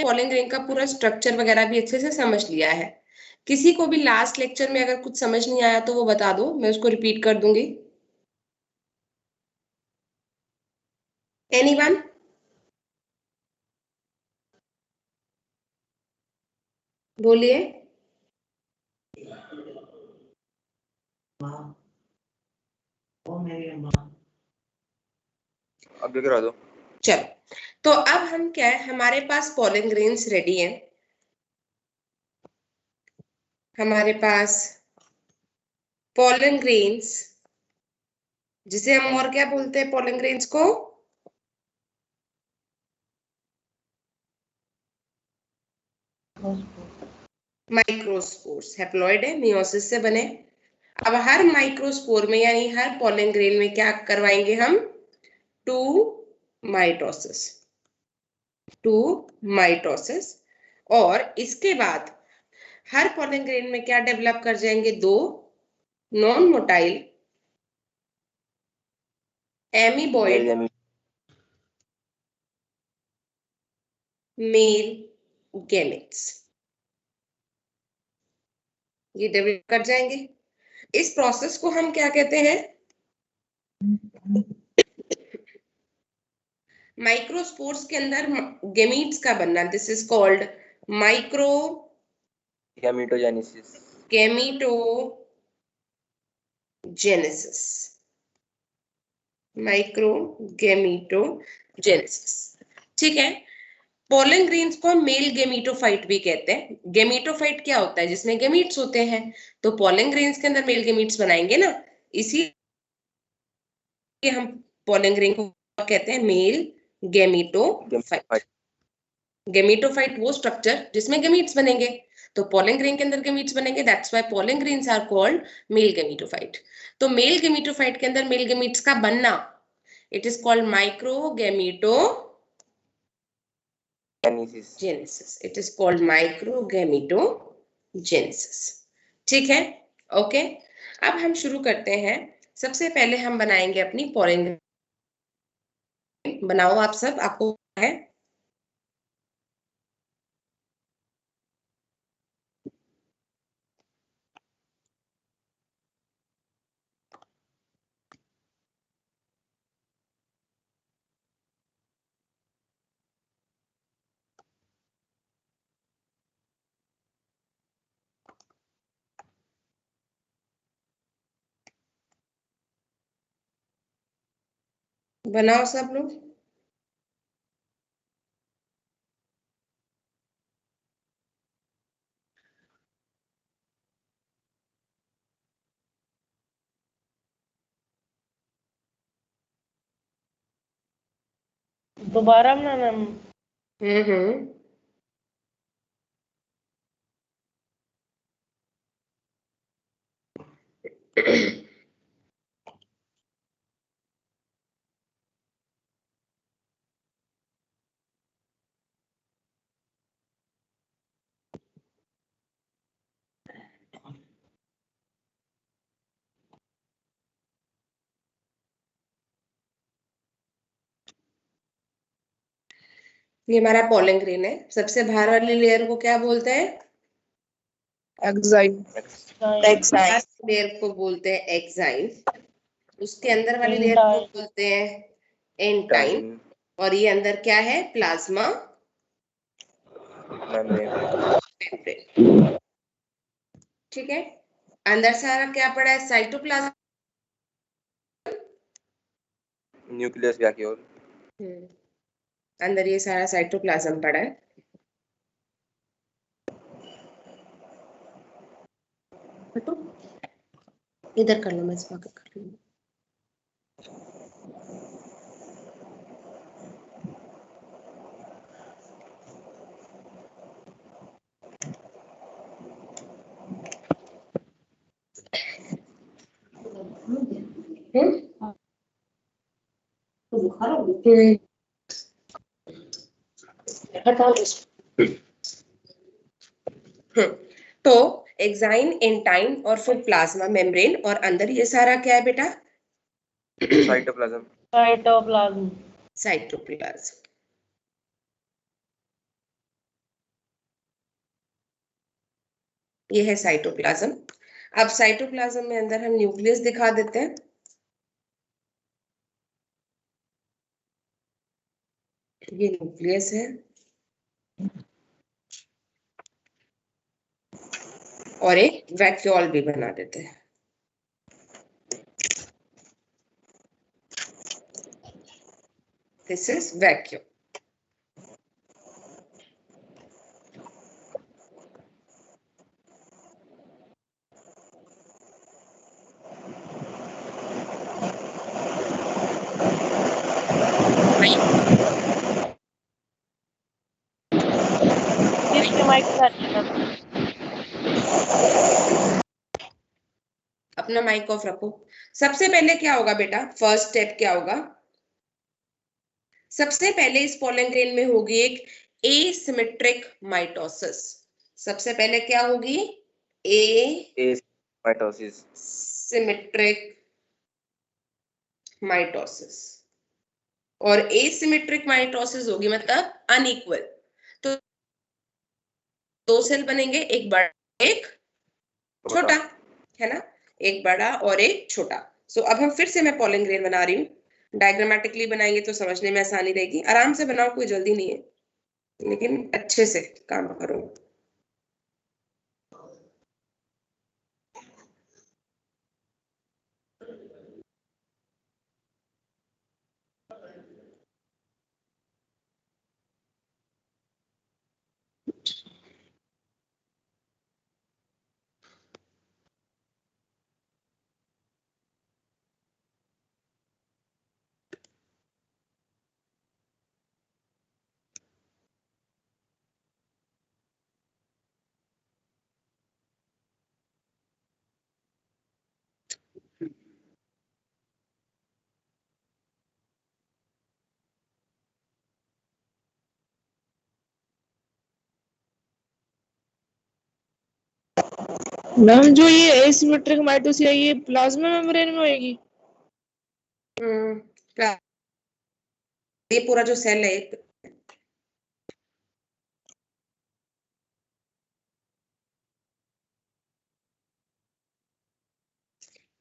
Polling grain का पूरा structure वगैरह भी अच्छे से समझ लिया है। किसी को भी लास्ट लेक्चर में अगर कुछ समझ नहीं आया तो वो बता दो, मैं उसको रिपीट कर दूंगी। एनीवन? बोलिए। अब करा दो। चलो, तो अब हम क्या है, हमारे पास पॉलिंग ग्रेन्स रेडी हैं। हमारे पास पॉलिंग ग्रेन्स, जिसे हम और क्या बोलते हैं पॉलिंग ग्रेन्स को? माइक्रोस्पोर्स। हैप्लॉइड है, मियोसिस से बने। अब हर माइक्रोस्पोर में यानी हर पॉलिन ग्रेन में क्या करवाएंगे हम? Two mitosis. Two mitosis. और इसके बाद हर पॉलिन ग्रेन में क्या डेवलप कर जाएंगे? दो non motile amoeboid male gametes, ये डेवलप कर जाएंगे। इस प्रोसेस को हम क्या कहते हैं? माइक्रोस्पोर्स के अंदर गैमीट्स का बनना, दिस इज कॉल्ड माइक्रो गैमीटोजेनेसिस। गैमीटोजेनेसिस। माइक्रोगैमीटोजेनेसिस। ठीक है। पॉलन ग्रेन्स को मेल गैमीटोफाइट भी कहते हैं। गैमीटोफाइट क्या होता है? जिसमें गैमीट्स होते हैं। तो पॉलन ग्रेन्स के अंदर मेल गैमीट्स बनाएंगे ना, इसी हम पॉलन ग्रेन को कहते हैं मेल गैमीटोफाइट। गैमीटोफाइट वो स्ट्रक्चर जिसमें गैमीट्स बनेंगे। तो पॉलन ग्रेन के अंदर गैमीट्स बनेंगे, that's why pollen grains are called male gametophyte. तो मेल गैमीटोफाइट के अंदर मेल गैमीट्स का बनना, it is called microgametogenesis. It is called microgametogenesis. ठीक है, ओके। अब हम शुरू करते हैं। सबसे पहले हम बनाएंगे अपनी पॉलन ग्रेन। बनाओ आप सब, आपको है। बनाओ सब लोग। दोबारा बनाना? हम्म। ये हमारा पॉलन ग्रेन है। सबसे बाहर वाली लेयर को क्या बोलते हैं? एक्साइन। लेयर को बोलते हैं एक्साइन। उसके अंदर वाली लेयर को बोलते हैं एंटाइन। और ये अंदर क्या है? Plasma membrane. ठीक है। अंदर सारा क्या पड़ा है? Cytoplasm, nucleus vacuole. अंदर ये सारा साइटोप्लाज्म पड़ा है। तो इधर कर लो, मैं इस वक्त कर लूंगी। तो एक्साइन, एंटाइन और फिर प्लाज्मा मेम्ब्रेन, और अंदर ये सारा क्या है बेटा? साइटोप्लाज्म। साइटोप्लाज्म। साइटोप्लाज्म। ये है साइटोप्लाज्म। अब साइटोप्लाज्म में अंदर हम न्यूक्लियस दिखा देते हैं। ये न्यूक्लियस है और एक वैक्यूल भी बना देते हैं। This is vacuole. अपना माइक ऑफ रखो। सबसे पहले क्या होगा बेटा, फर्स्ट स्टेप क्या होगा? सबसे पहले इस पोलन ग्रेन में होगी एक एसिमेट्रिक माइटोसिस। सबसे पहले क्या होगी? माइटोसिस। Symmetric mitosis. और एसिमेट्रिक माइटोसिस होगी मतलब अनइक्वल। तो दो सेल बनेंगे, एक बड़ा एक छोटा, है ना? एक बड़ा और एक छोटा। सो अब हम फिर से मैं पोलन ग्रेन बना रही हूँ। डायग्रामेटिकली बनाएंगे तो समझने में आसानी रहेगी। आराम से बनाओ, कोई जल्दी नहीं है, लेकिन अच्छे से काम करो। मैम जो ये एसिमेट्रिक माइटोसिस है ये प्लाज्मा मेम्ब्रेन में होगी? ये पूरा जो सेल है,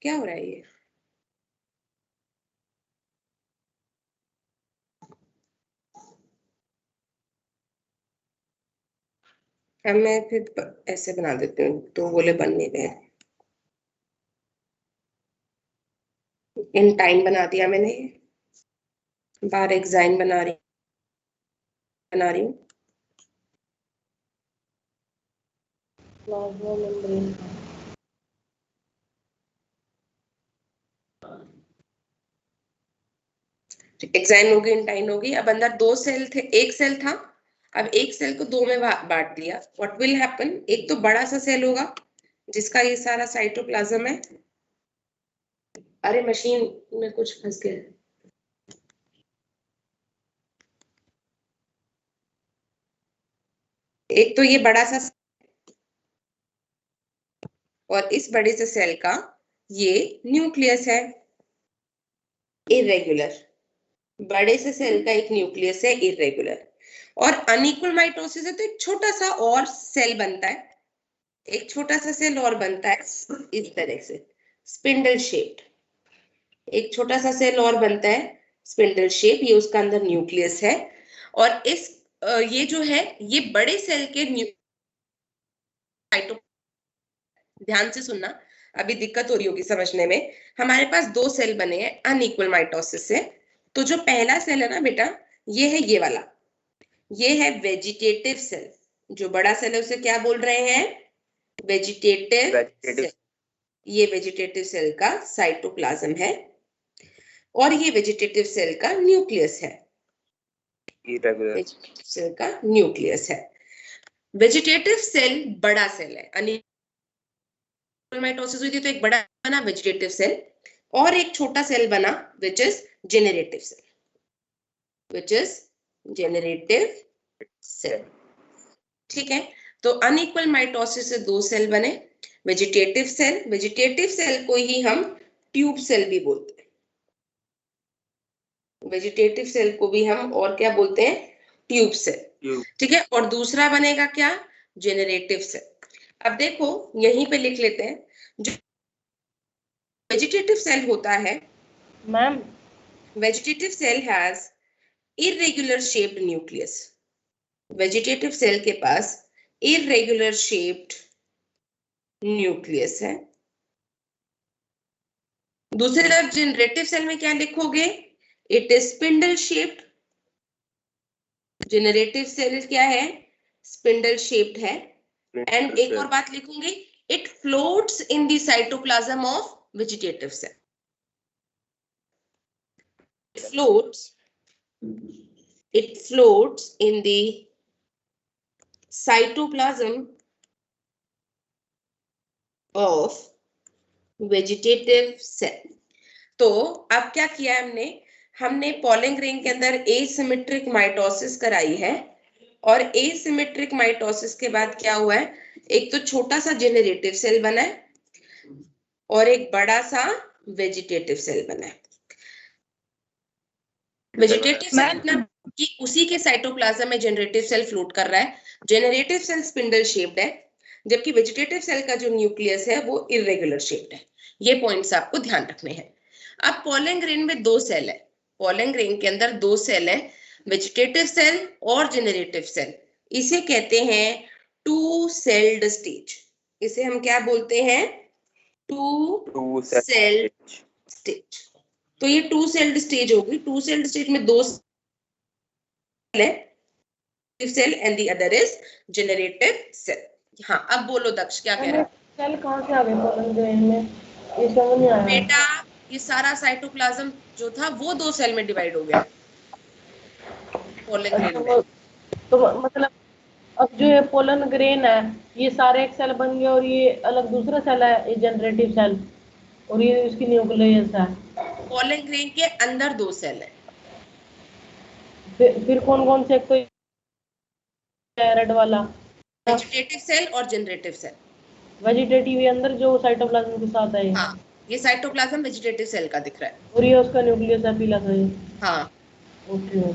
क्या हो रहा है ये? अब मैं फिर ऐसे बना देती हूँ, तो बोले बन नहीं रहे। इन टाइम बना दिया मैंने, बार एग्जाइन बना रही हूँ। प्लाज्मा मेम्ब्रेन एग्जाइन होगी, इंटाइन होगी। अब अंदर दो सेल थे, एक सेल था, अब एक सेल को दो में बांट दिया। What will happen? एक तो बड़ा सा सेल होगा जिसका ये सारा साइटोप्लाज्म है। अरे मशीन में कुछ फंस गया। एक तो ये बड़ा सा, और इस बड़े से सेल का ये न्यूक्लियस है, इरेगुलर। बड़े से सेल का एक न्यूक्लियस है, इरेगुलर। और अनइक्वल माइटोसिस है तो एक छोटा सा और सेल बनता है, एक छोटा सा सेल और बनता है इस तरह से, स्पिंडल शेप। एक छोटा सा सेल और बनता है स्पिंडल शेप, ये उसका अंदर न्यूक्लियस है। और इस ये जो है ये बड़े सेल के ध्यान से सुनना, अभी दिक्कत हो रही होगी समझने में। हमारे पास दो सेल बने हैं अनइक्वल माइटोसिस से। तो जो पहला सेल है ना बेटा, ये है ये वाला, ये है वेजिटेटिव सेल। जो बड़ा सेल है उसे क्या बोल रहे हैं? Vegetative cell. ये वेजिटेटिव सेल का साइटोप्लाज्म है और ये वेजिटेटिव सेल का न्यूक्लियस है। वेजिटेटिव सेल का न्यूक्लियस है। वेजिटेटिव सेल बड़ा सेल है। माइटोसिस हुई थी तो एक बड़ा बना वेजिटेटिव सेल और एक छोटा सेल बना which is generative cell, which is generative cell. ठीक है, तो अनइक्वल माइटोसिस से दो सेल बने, वेजिटेटिव सेल। वेजिटेटिव सेल को ही हम ट्यूब सेल भी बोलते हैं। वेजिटेटिव सेल को भी हम और क्या बोलते हैं? Tube cell. ठीक है, और दूसरा बनेगा क्या? Generative cell. अब देखो यहीं पे लिख लेते हैं, जो वेजिटेटिव सेल होता है, ma'am vegetative cell has irregular shaped nucleus. Vegetative cell के पास इर्रेगुलर शेप्ड न्यूक्लियस है। दूसरी तरफ जनरेटिव सेल में क्या लिखोगे? It is spindle shaped. Generative cell क्या है? स्पिंडल शेप्ड है। एंड एक और बात लिखूंगी, it floats in the cytoplasm of vegetative cell. It floats in the cytoplasm of vegetative cell। तो अब क्या किया है हमने पॉलिंग रिंग के अंदर एसिमेट्रिक माइटोसिस कराई है, और एसिमेट्रिक माइटोसिस के बाद क्या हुआ है, एक तो छोटा सा जेनरेटिव सेल बना है और एक बड़ा सा वेजिटेटिव सेल बना है। वेजिटेटिव सेल इतना कि उसी के साइटोप्लाज्म में जनरेटिव सेल फ्लोट कर रहा है। जनरेटिव सेल स्पिंडल शेप्ड है, जबकि वेजिटेटिव सेल का जो न्यूक्लियस है वो इरेगुलर शेप्ड है। ये पॉइंट्स आपको ध्यान रखने हैं। अब पॉलिंग ग्रेन में दो सेल है, पॉलिंग ग्रेन के अंदर दो सेल है, वेजिटेटिव सेल और जनरेटिव सेल। इसे कहते हैं टू सेल्ड स्टेज। इसे हम क्या बोलते हैं? Two celled stage. तो ये टू सेल्ड स्टेज होगी। टू सेल्ड स्टेज में दो सेल है, cell and the other is generative cell. हाँ, अब बोलो दक्ष क्या कह रहा है? सेल कहाँ से आ गए पॉलन ग्रेन में? ये समझ नहीं आया बेटा, ये सारा साइटोप्लाज्म जो था वो दो सेल में डिवाइड हो गया पॉलन ग्रेन में। तो मतलब अब जो ये पोलन ग्रेन है, ये सारे एक सेल बन गए और ये अलग दूसरा सेल है, ये जनरेटिव सेल, और ये इसकी न्यूक्लियस है। पॉलन ग्रेन के अंदर दो सेल है। फिर कौन कौन से? एक तो रेड वाला वेजिटेटिव सेल और जनरेटिव सेल। वेजिटेटिव के अंदर जो साइटोप्लाज्म के साथ है। हाँ, ये साइटोप्लाज्म वेजिटेटिव सेल का दिख रहा है और ये उसका न्यूक्लियस है पीला सा। हाँ। ओके।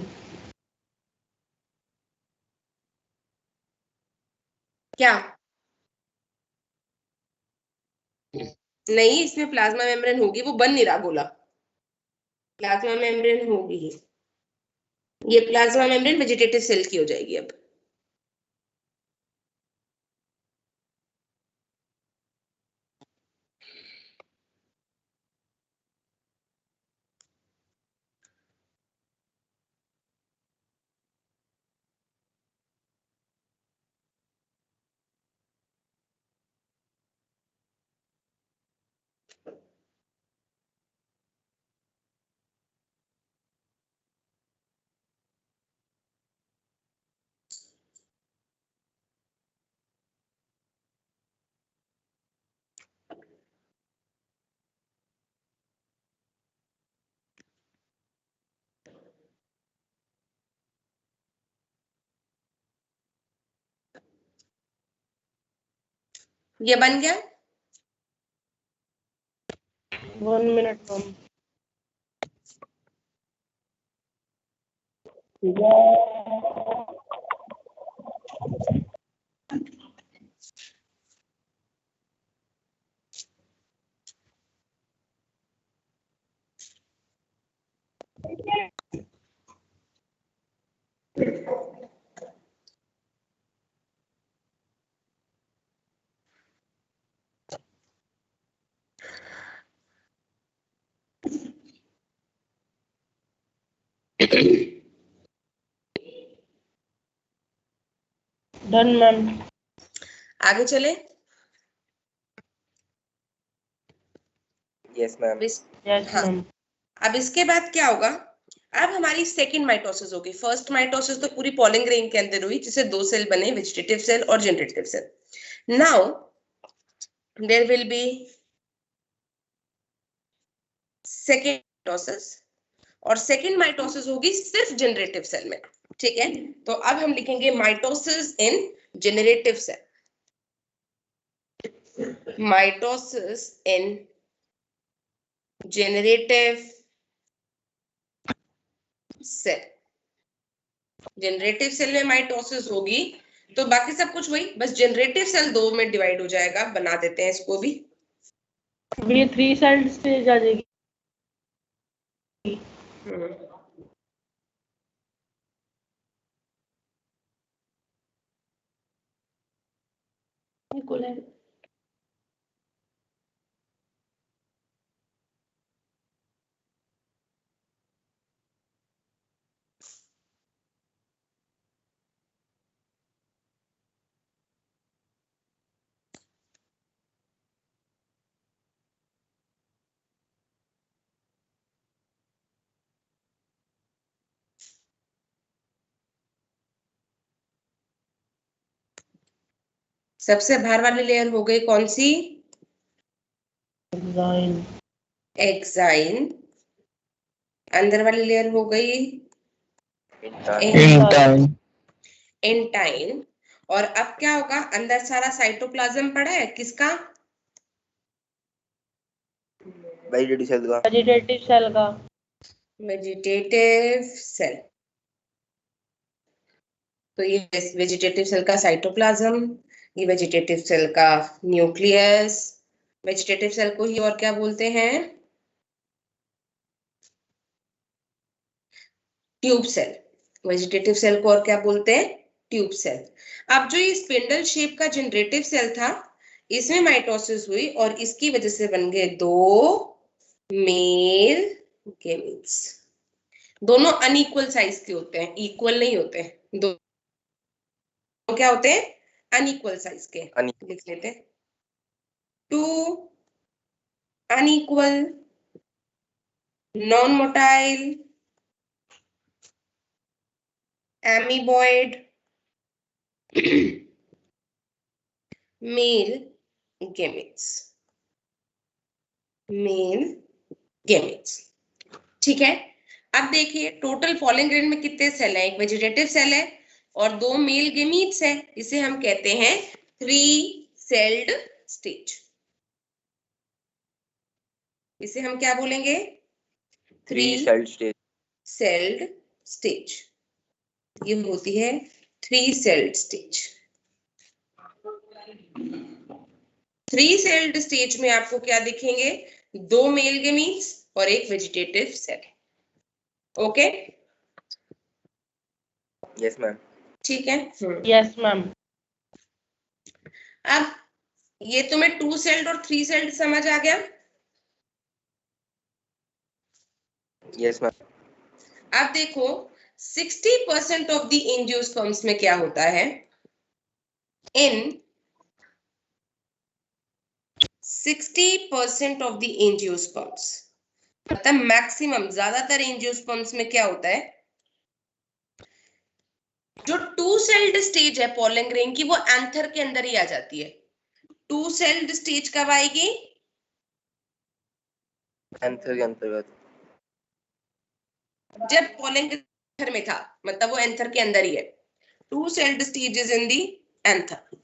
क्या नहीं, इसमें प्लाज्मा मेम्ब्रेन होगी, वो बन नहीं रहा गोला। प्लाज्मा मेम्ब्रेन होगी ही। ये प्लाज्मा मेम्ब्रेन वेजिटेटिव सेल की हो जाएगी अब। ये बन गया। 1 मिनट मैम। Done ma'am. आगे चले। Yes ma'am. यस हाँ, मैम। अब इसके बाद क्या होगा? अब हमारी सेकंड माइटोसिस होगी। फर्स्ट माइटोसिस तो पूरी पॉलिंग ग्रेन के अंदर हुई, जिससे दो सेल बने, वेजिटेटिव सेल और generative cell. Now there will be second mitosis, और सेकंड माइटोसिस होगी सिर्फ जनरेटिव सेल में। ठीक है, तो अब हम लिखेंगे माइटोसिस इन जनरेटिव सेल। माइटोसिस इन जनरेटिव सेल। जनरेटिव सेल में माइटोसिस होगी तो बाकी सब कुछ वही, बस जनरेटिव सेल 2 में डिवाइड हो जाएगा, बना देते हैं इसको भी। ये 3 सेल स्टेज आ जाएगी। इक्वल है। सबसे बाहर वाली लेयर हो गई कौन सी? Design exine. अंदर वाली लेयर हो गई इंटाइन। एंटाइन। और अब क्या होगा, अंदर सारा साइटोप्लाज्म पड़ा है किसका? वेजिटेटिव सेल का। वेजिटेटिव सेल का। Vegetative cell. तो ये वेजिटेटिव सेल का साइटोप्लाज्म, ये वेजिटेटिव सेल का न्यूक्लियस। वेजिटेटिव सेल को ही और क्या बोलते हैं? Tube cell. वेजिटेटिव सेल को और क्या बोलते हैं? Tube cell. अब जो ये स्पिंडल शेप का जनरेटिव सेल था, इसमें माइटोसिस हुई और इसकी वजह से बन गए 2 मेल गेमीट्स। दोनों अनइक्वल साइज के होते हैं, इक्वल नहीं होते हैं। दो क्या होते हैं? अनइक्वल साइज के। लिख लेते हैं, 2 unequal non motile amoeboid male gametes. Male gametes, ठीक है। अब देखिए टोटल पॉलन ग्रेन में कितने सेल हैं? एक वेजिटेटिव सेल है और 2 मेल गेमीट्स है। इसे हम कहते हैं 3 सेल्ड स्टेज। इसे हम क्या बोलेंगे? 3 सेल्ड स्टेज। Sailed stage. ये होती है 3 सेल्ड स्टेज। 3 सेल्ड स्टेज में आपको क्या दिखेंगे? 2 मेल गेमीट्स और एक vegetative cell. Okay, yes ma'am. ठीक है। Yes ma'am. अब ये तुम्हें 2 सेल्ड और 3 सेल्ड समझ आ गया? Yes ma'am. अब देखो 60% ऑफ द एंजियोस्पर्म्स में क्या होता है? इन 60% ऑफ द एंजियोस्पर्म्स, मतलब मैक्सिमम, ज्यादातर एंजियोस्पर्म्स में क्या होता है? जो 2 सेल्ड स्टेज है पॉलन ग्रेन की, वो एंथर के अंदर ही आ जाती है। 2 सेल्ड स्टेज कब आएगी? एंथर के अंतर्गत। जब पॉलन एंथर में था, मतलब वो एंथर के अंदर ही है। 2 sailed stages in the anther,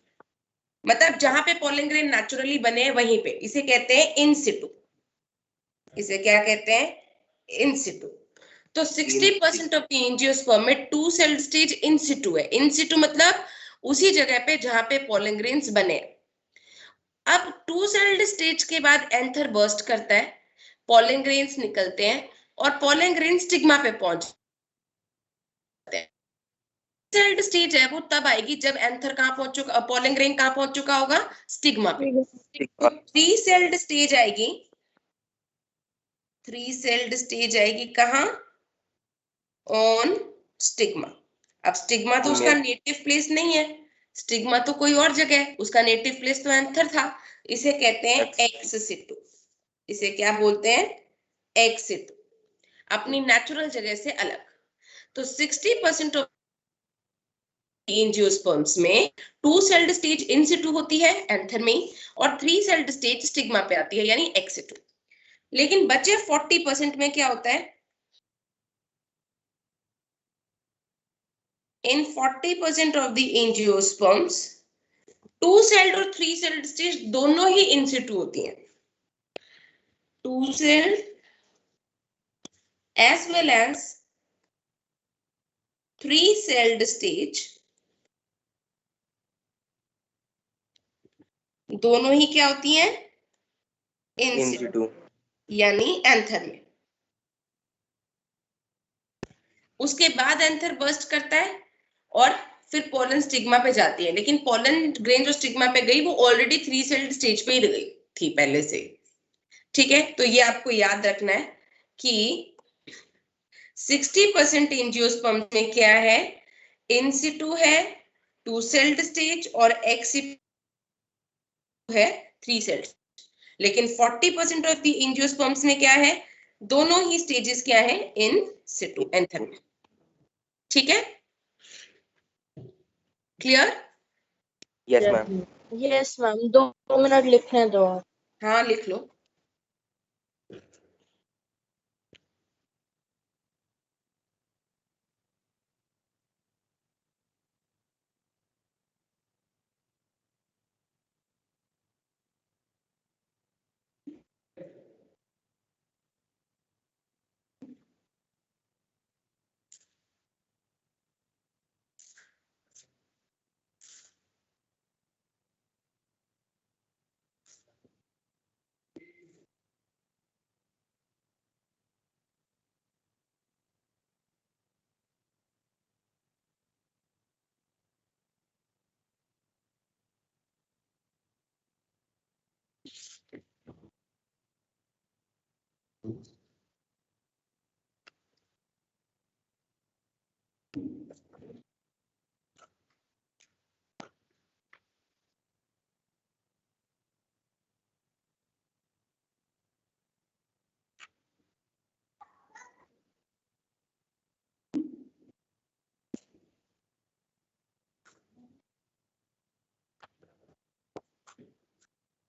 मतलब जहां पे पॉलन ग्रेन नेचुरली बने हैं वहीं पे। इसे कहते हैं इन सिटू। इसे क्या कहते हैं? इन सिटू। तो 60% ऑफ द एंजियोस्पर्म में 2 सेल्ड स्टेज इन सिटू है। इन सिटू मतलब उसी जगह पे जहां पे पॉलन ग्रेन्स बने। अब 2 सेल्ड स्टेज के बाद एंथर बर्स्ट करता है, पॉलन ग्रेन्स निकलते हैं और पॉलन ग्रेन स्टिग्मा पे पहुंच जाते हैं। सेल्ड स्टेज है वो तब आएगी जब एंथर कहां पहुंच चुका, पॉलन ग्रेन कहां पहुंच चुका होगा? स्टिग्मा पे। तो 3 सेल्ड स्टेज आएगी। 3 सेल्ड स्टेज आएगी कहां? On stigma. अब स्टिग्मा तो उसका नेटिव प्लेस नहीं है, स्टिग्मा तो कोई और जगह है, उसका नेटिव प्लेस तो एंथर था। इसे कहते हैं एक्स सिटू। इसे क्या बोलते हैं? एक्स सिटू, अपनी नेचुरल जगह से अलग। तो 60% ऑफ एंजियोस्पर्म्स में 2 सेल्ड स्टेज इन सिटू होती है एंथर में, और 3 सेल्ड स्टेज स्टिग्मा पे आती है, यानी एक्स सिटू। लेकिन बचे 40% में क्या होता है? In 40% of the angiosperms, 2 sailed और 3 सेल्ड स्टेज दोनों ही इन सिटू होती हैं। 2 sailed as well as 3 sailed stage दोनों ही क्या होती हैं? इन इन सिटू, सिटू। यानी एंथर में। उसके बाद एंथर बर्स्ट करता है और फिर पोलन स्टिग्मा पे जाती है, लेकिन पोलन ग्रेन जो स्टिग्मा पे गई वो ऑलरेडी 3 सेल्ड स्टेज पे ही गई थी पहले से। ठीक है, तो ये आपको याद रखना है कि 60% एंजियोस्पर्म में क्या है? इन सिटू है, 2 सेल्ड स्टेज, और एक्स सिटू है, 3 सेल्ड। लेकिन 40% ऑफ द एंजियोस्पर्म्स में क्या है? दोनों ही स्टेजेस क्या है? इन सिटू, एंथर में। ठीक है, clear? Yes ma'am. Yes ma'am, 2 minute लिखने दो। हाँ, लिख लो।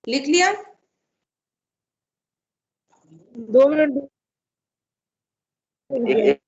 लिख लिया? 2 मिनट। एक एक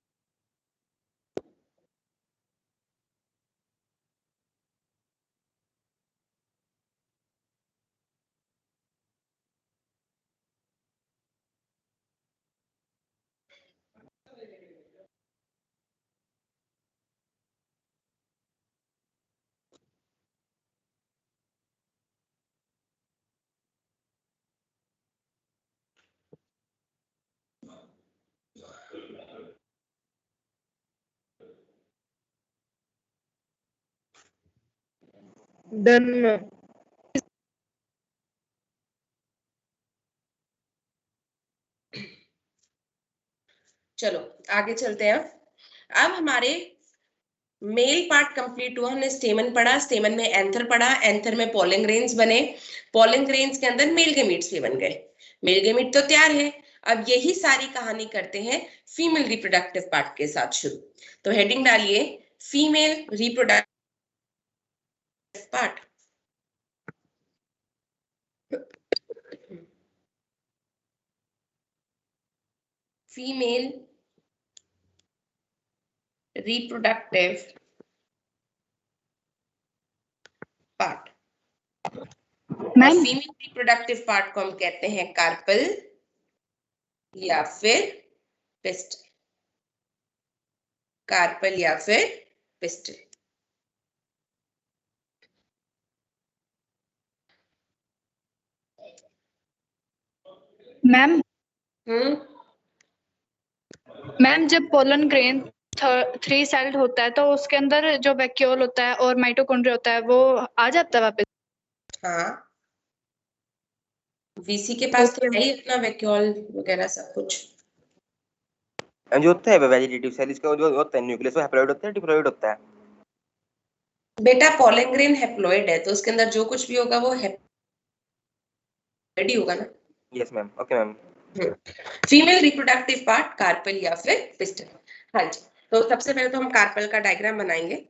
डन। चलो आगे चलते हैं। अब हमारे मेल पार्ट कंप्लीट हुआ, हमने स्टेमन पढ़ा, स्टेमन में एंथर पढ़ा, एंथर में पोलन ग्रेन्स बने, पोलन ग्रेन्स के अंदर मेल गेमीट्स भी बन गए। मेल गेमीट तो तैयार है। अब यही सारी कहानी करते हैं फीमेल रिप्रोडक्टिव पार्ट के साथ शुरू। तो हेडिंग डालिए, female reproductive part. Female reproductive part. और फीमेल रिप्रोडक्टिव पार्ट को हम कहते हैं कार्पल या फिर पिस्टल। कार्पल या फिर पिस्टल। मैम हम्म मैम जब पोलन ग्रेन 3 सेल्ड होता है तो उसके अंदर जो वैक्यूल होता है और माइटोकॉन्ड्रिया होता है वो आ जाता है वापस। हाँ, वीसी के पास तो है ही अपना वैक्यूल वगैरह सब कुछ। जो होता है वेजिटेटिव सेल, इसका जो होता है न्यूक्लियस, वो हैप्लॉइड होता है डिप्लॉइड होता है? बेटा पोलन ग्रेन हैप्लॉइड है, तो उसके अंदर जो कुछ भी होगा वो हैप्लॉइड ही होगा ना। Yes ma'am, okay ma'am. Female reproductive part carpel या फिर पिस्टल। हाँ जी, तो सबसे पहले तो हम कार्पल का डायग्राम बनाएंगे।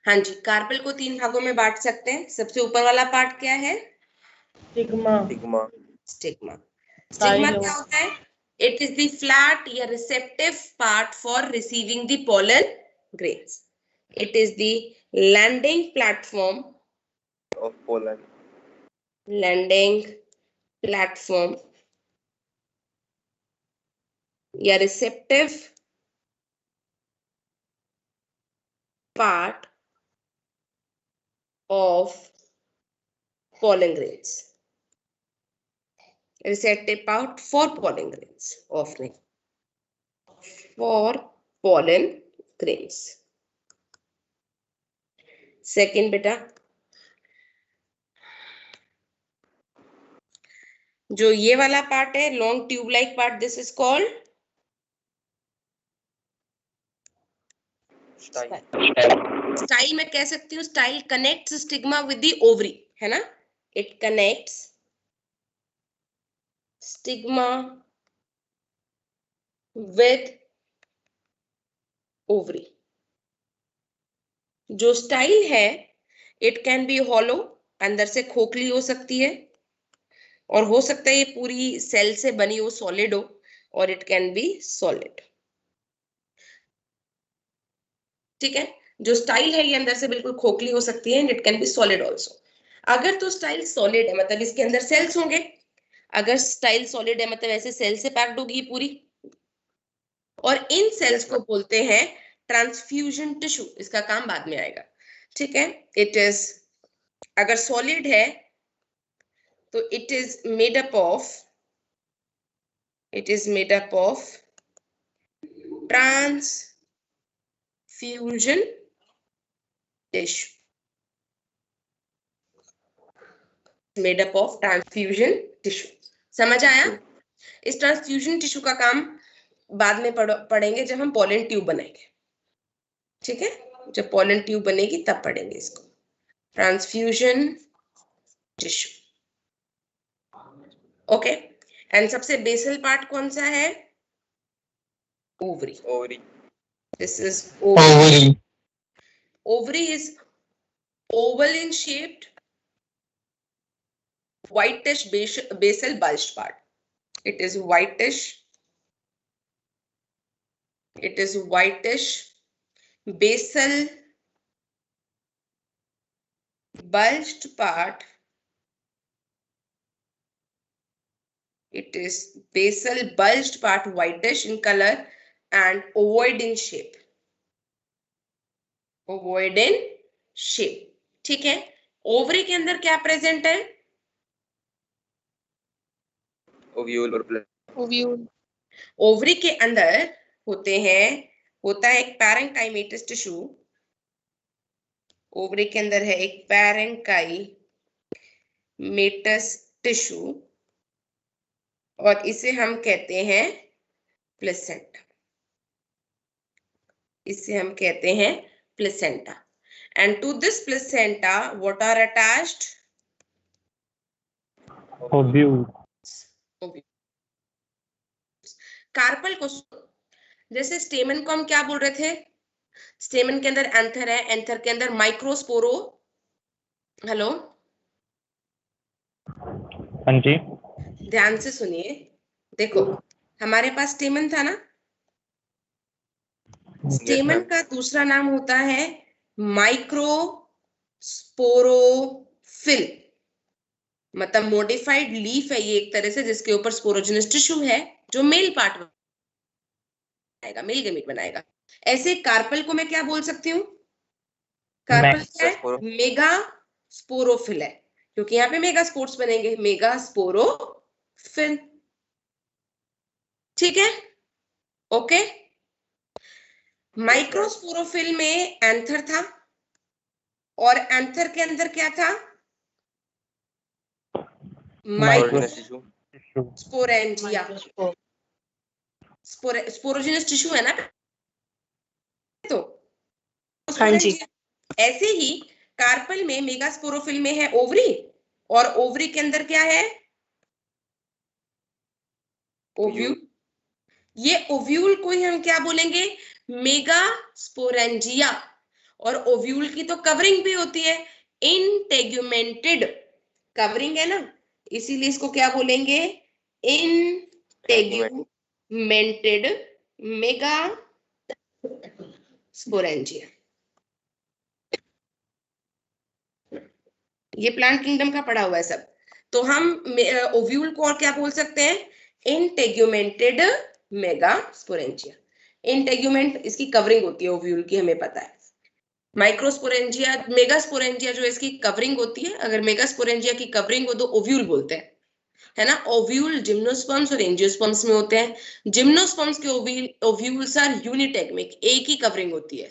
हाँ जी, कार्पेल को 3 भागों में बांट सकते हैं। सबसे ऊपर वाला पार्ट क्या है? Stigma. Stigma. Stigma. Stigma style क्या होता है? इट इज द फ्लैट या receptive part for receiving the pollen grains. It is the landing platform, of pollen. Landing platform या receptive part of pollen grains. Receptive part for pollen grains of for pollen grains. Second बेटा, जो ये वाला part है long tube like part, this is called style. मैं कह सकती हूँ style connects stigma with the ovary, है ना? It connects stigma with ovary. जो स्टाइल है इट कैन बी हॉलो, अंदर से खोखली हो सकती है, और हो सकता है ये पूरी सेल से बनी हो, सॉलिड हो, और इट कैन बी सॉलिड। ठीक है, जो स्टाइल है ये अंदर से बिल्कुल खोखली हो सकती है and it can be solid also. अगर तो स्टाइल सॉलिड है मतलब इसके अंदर सेल्स होंगे, अगर स्टाइल सॉलिड है मतलब ऐसे सेल से पैक्ड होगी पूरी, और इन सेल्स को बोलते हैं ट्रांसफ्यूजन टिश्यू। इसका काम बाद में आएगा, ठीक है? इट इज, अगर सॉलिड है तो it is made up of transfusion tissue, made up of transfusion tissue. समझ आया? इस ट्रांसफ्यूजन टिश्यू का काम बाद में पढ़ेंगे जब हम पोलन ट्यूब बनाएंगे, ठीक है? जब पोलन ट्यूब बनेगी तब पढ़ेंगे इसको, ट्रांसफ्यूजन टिश्यू। ओके, एंड सबसे बेसल पार्ट कौन सा है? Ovary. Ovary. This is ovary. Ovary is oval in shaped, whitish basal bulged part. It is whitish basal bulged part. It is basal bulged part, whitish in color and ovoid in shape. Ovoid in shape. ठीक है? Ovary के अंदर क्या present है? Ovule और ovule. Ovary के अंदर होता है एक पैरेंकाइमेटस टिश्यू। ओवरी के अंदर है एक पैरेंकाइमेटस टिश्यू और इसे हम कहते हैं placenta. And to this placenta what are attached? Carpel को, जैसे स्टेमन को हम क्या बोल रहे थे? स्टेमन के अंदर एंथर है, एंथर के अंदर माइक्रोस्पोरो, हेलो, हाँ जी, ध्यान से सुनिए। देखो हमारे पास स्टेमन था ना, स्टेमन का दूसरा नाम होता है माइक्रोस्पोरोफिल, मतलब मॉडिफाइड लीफ है ये एक तरह से, जिसके ऊपर स्पोरोजिनस टिश्यू है जो मेल पार्ट बनाएगा, मेल गैमीट बनाएगा। ऐसे कार्पल को मैं क्या बोल सकती हूँ? कार्पल क्या है? मेगा स्पोरोफिल है, क्योंकि यहाँ पे मेगा स्पोर्स बनेंगे, मेगा स्पोरोफिल। ठीक है, ओके। माइक्रोस्पोरोफिल में एंथर था और एंथर के अंदर क्या था? स्पोरेंजिया। स्पोरोजिनस टिश्यू है ना, तो हाँ जी। ऐसे ही कार्पल में मेगास्पोरोफिल में है ओवरी, और ओवरी के अंदर क्या है? ओव्यूल। ये ओव्यूल को ही हम क्या बोलेंगे? मेगास्पोरेंजिया। और ओव्यूल की तो कवरिंग भी होती है, इंटेग्यूमेंटेड कवरिंग है ना, इसीलिए इसको क्या बोलेंगे, इंटेग्यूमेंटेड मेगा स्पोरेंजिया। ये प्लांट किंगडम का पढ़ा हुआ है सब। तो हम ओव्यूल को और क्या बोल सकते हैं, इंटेग्यूमेंटेड मेगा स्पोरेंजिया। इंटेग्यूमेंट इसकी कवरिंग होती है ओव्यूल की, हमें पता है। माइक्रोस्पोरेंजिया, मेगास्पोरेंजिया जो इसकी कवरिंग होती है, अगर मेगास्पोरेंजिया की कवरिंग हो तो ओव्यूल बोलते हैं, है ना। ओव्यूल जिम्नोस्पर्म्स और एंजियोस्पर्म्स में होते हैं। जिम्नोस्पर्म्स के ओव्यूल्स आर यूनिटेगमिक, एक ही कवरिंग होती है,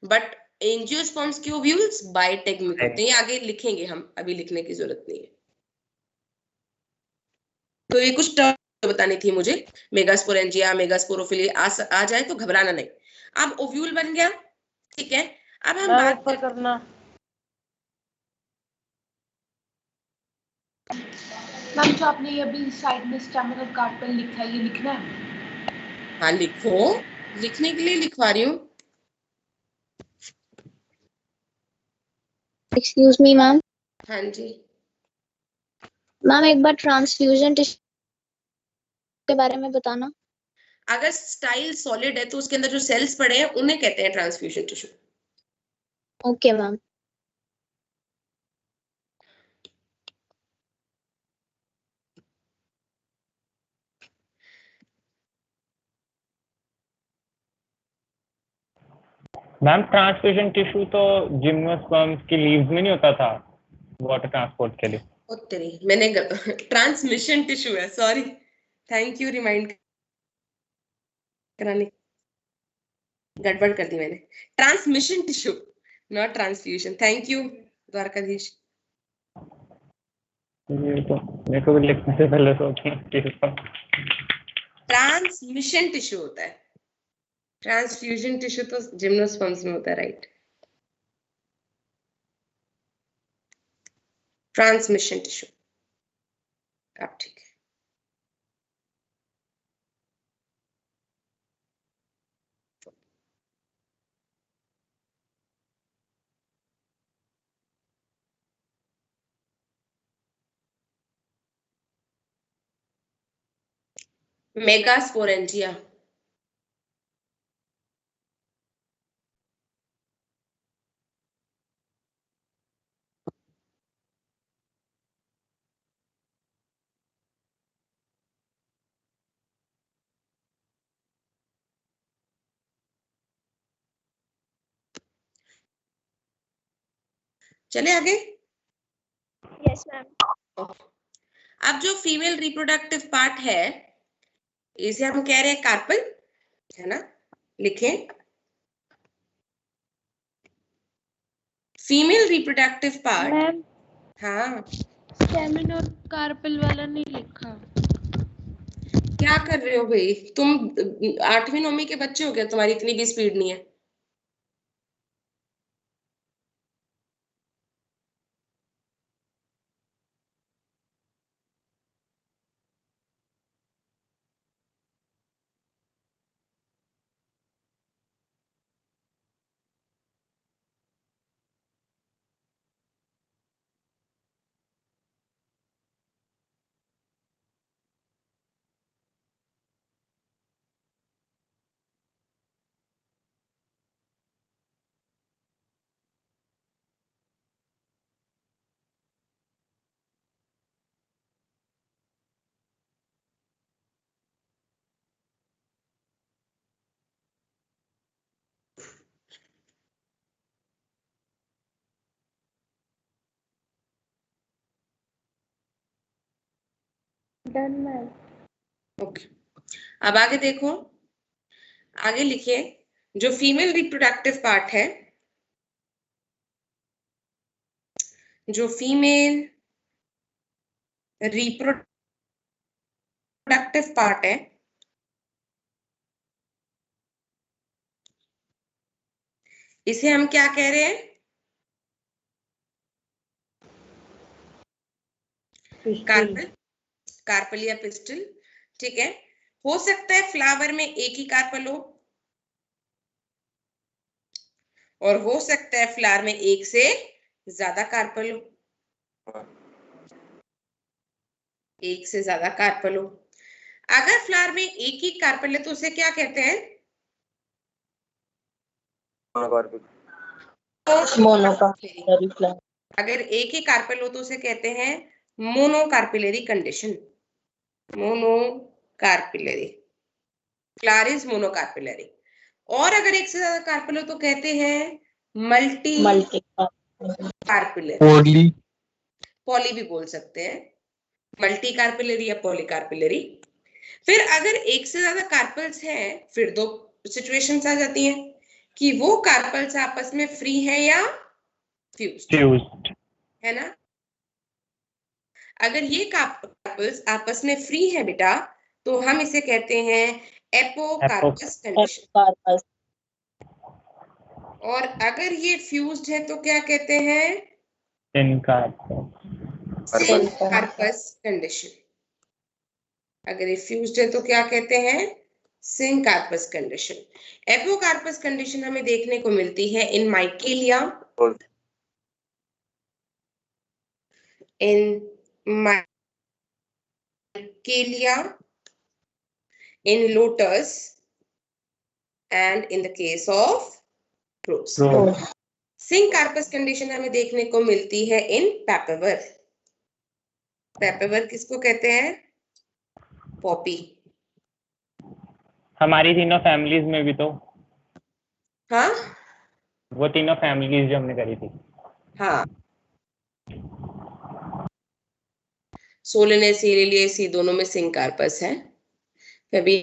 बट एंजियोस्पर्म्स के ओव्यूल्स बाइटेगमिक होते हैं। ये आगे लिखेंगे हम, अभी लिखने की जरूरत नहीं है। तो ये कुछ टर्म बतानी थी मुझे, मेगास्पोरेंजिया, मेगास्पोरोफिली आ जाए तो घबराना नहीं। अब ओव्यूल बन गया, ठीक है। अब हम मैम बात ऊपर करना। मैम जो आपने ये अभी साइड में स्टेमिनल कार्पेल लिखा है, ये लिखना है? हाँ लिखो, लिखने के लिए लिखवा रही हूँ। Excuse me ma'am. हाँ जी मैम एक बार ट्रांसफ्यूजन टिश्यू के बारे में बताना। अगर स्टाइल सॉलिड है तो उसके अंदर जो सेल्स पड़े हैं उन्हें कहते हैं transfusion tissue. Okay ma'am. Ma'am transfusion tissue तो जिम्नोस्पर्म्स की लीव्स में नहीं होता था वाटर ट्रांसपोर्ट के लिए? ओ तेरी, मैंने ट्रांसमिशन टिश्यू है, सॉरी, थैंक यू रिमाइंड कराने, गड़बड़ कर दी मैंने। Transmission tissue not transfusion, thank you Dwarkadhish. ये तो मेरे को भी लिखने से पहले सोचना। ट्रांसमिशन टिश्यू होता है, ट्रांसफ्यूजन टिश्यू तो जिम्नोस्पर्म्स में होता है, राइट। ट्रांसमिशन टिश्यू, अब ठीक है। मेगास्पोरेंजिया, चले आगे। Yes ma'am. अब जो फीमेल रिप्रोडक्टिव पार्ट है, इसे हम कह रहे हैं कार्पल, है ना। लिखें, फीमेल रिप्रोडक्टिव पार्ट। मैम हाँ स्टेमिन और कार्पेल वाला नहीं लिखा। क्या कर रहे हो भाई तुम, 8वीं 9वीं के बच्चे हो क्या, तुम्हारी इतनी भी स्पीड नहीं है। Done ma'am. ओके, अब आगे देखो, आगे लिखिए, जो फीमेल रिप्रोडक्टिव पार्ट है, जो फीमेल रिप्रोडक्टिव पार्ट है, इसे हम क्या कह रहे हैं, कार्पल, कार्पल या पिस्टल, ठीक है। हो सकता है फ्लावर में एक ही कार्पल हो, और हो सकता है फ्लावर में एक से ज्यादा कार्पल हो, एक से ज्यादा कार्पल हो। अगर फ्लावर में एक ही कार्पल है तो उसे क्या कहते हैं? Monocarpellary flower. अगर एक ही कार्पेल हो तो उसे कहते हैं monocarpellary condition. Monocarpellary, flower is monocarpellary. और अगर एक से ज्यादा कार्पेल हो तो कहते हैं मल्टी मल्टी कार्पिलरी, पॉली भी बोल सकते हैं, मल्टी कार्पिलरी या पॉली कार्पिलरी। फिर अगर एक से ज्यादा कार्पल्स हैं फिर दो सिचुएशंस आ जाती हैं कि वो कार्पल्स आपस में फ्री है या फ्यूज्ड, है ना। अगर ये कार्पल्स आपस में फ्री है बेटा तो हम इसे कहते हैं एपोकार्पस कंडीशन। और अगर ये फ्यूज्ड है तो क्या कहते हैं? सिंकार्पस कंडीशन। अगर ये फ्यूज्ड है तो क्या कहते हैं? सिंकार्पस कंडीशन। एपोकार्पस कंडीशन हमें देखने को मिलती है in Michelia, in Michelia, in lotus and in the case of rose. Syncarpous condition हमें देखने को मिलती है इन पेपेवर। पेपेवर किसको कहते हैं? पॉपी। हमारी तीनों फैमिलीज में भी तो, हाँ वो तीनों फैमिलीज जो हमने करी थी। हाँ, सोलेनेसी, लिलिएसी दोनों में सिंकार्पस है। कभी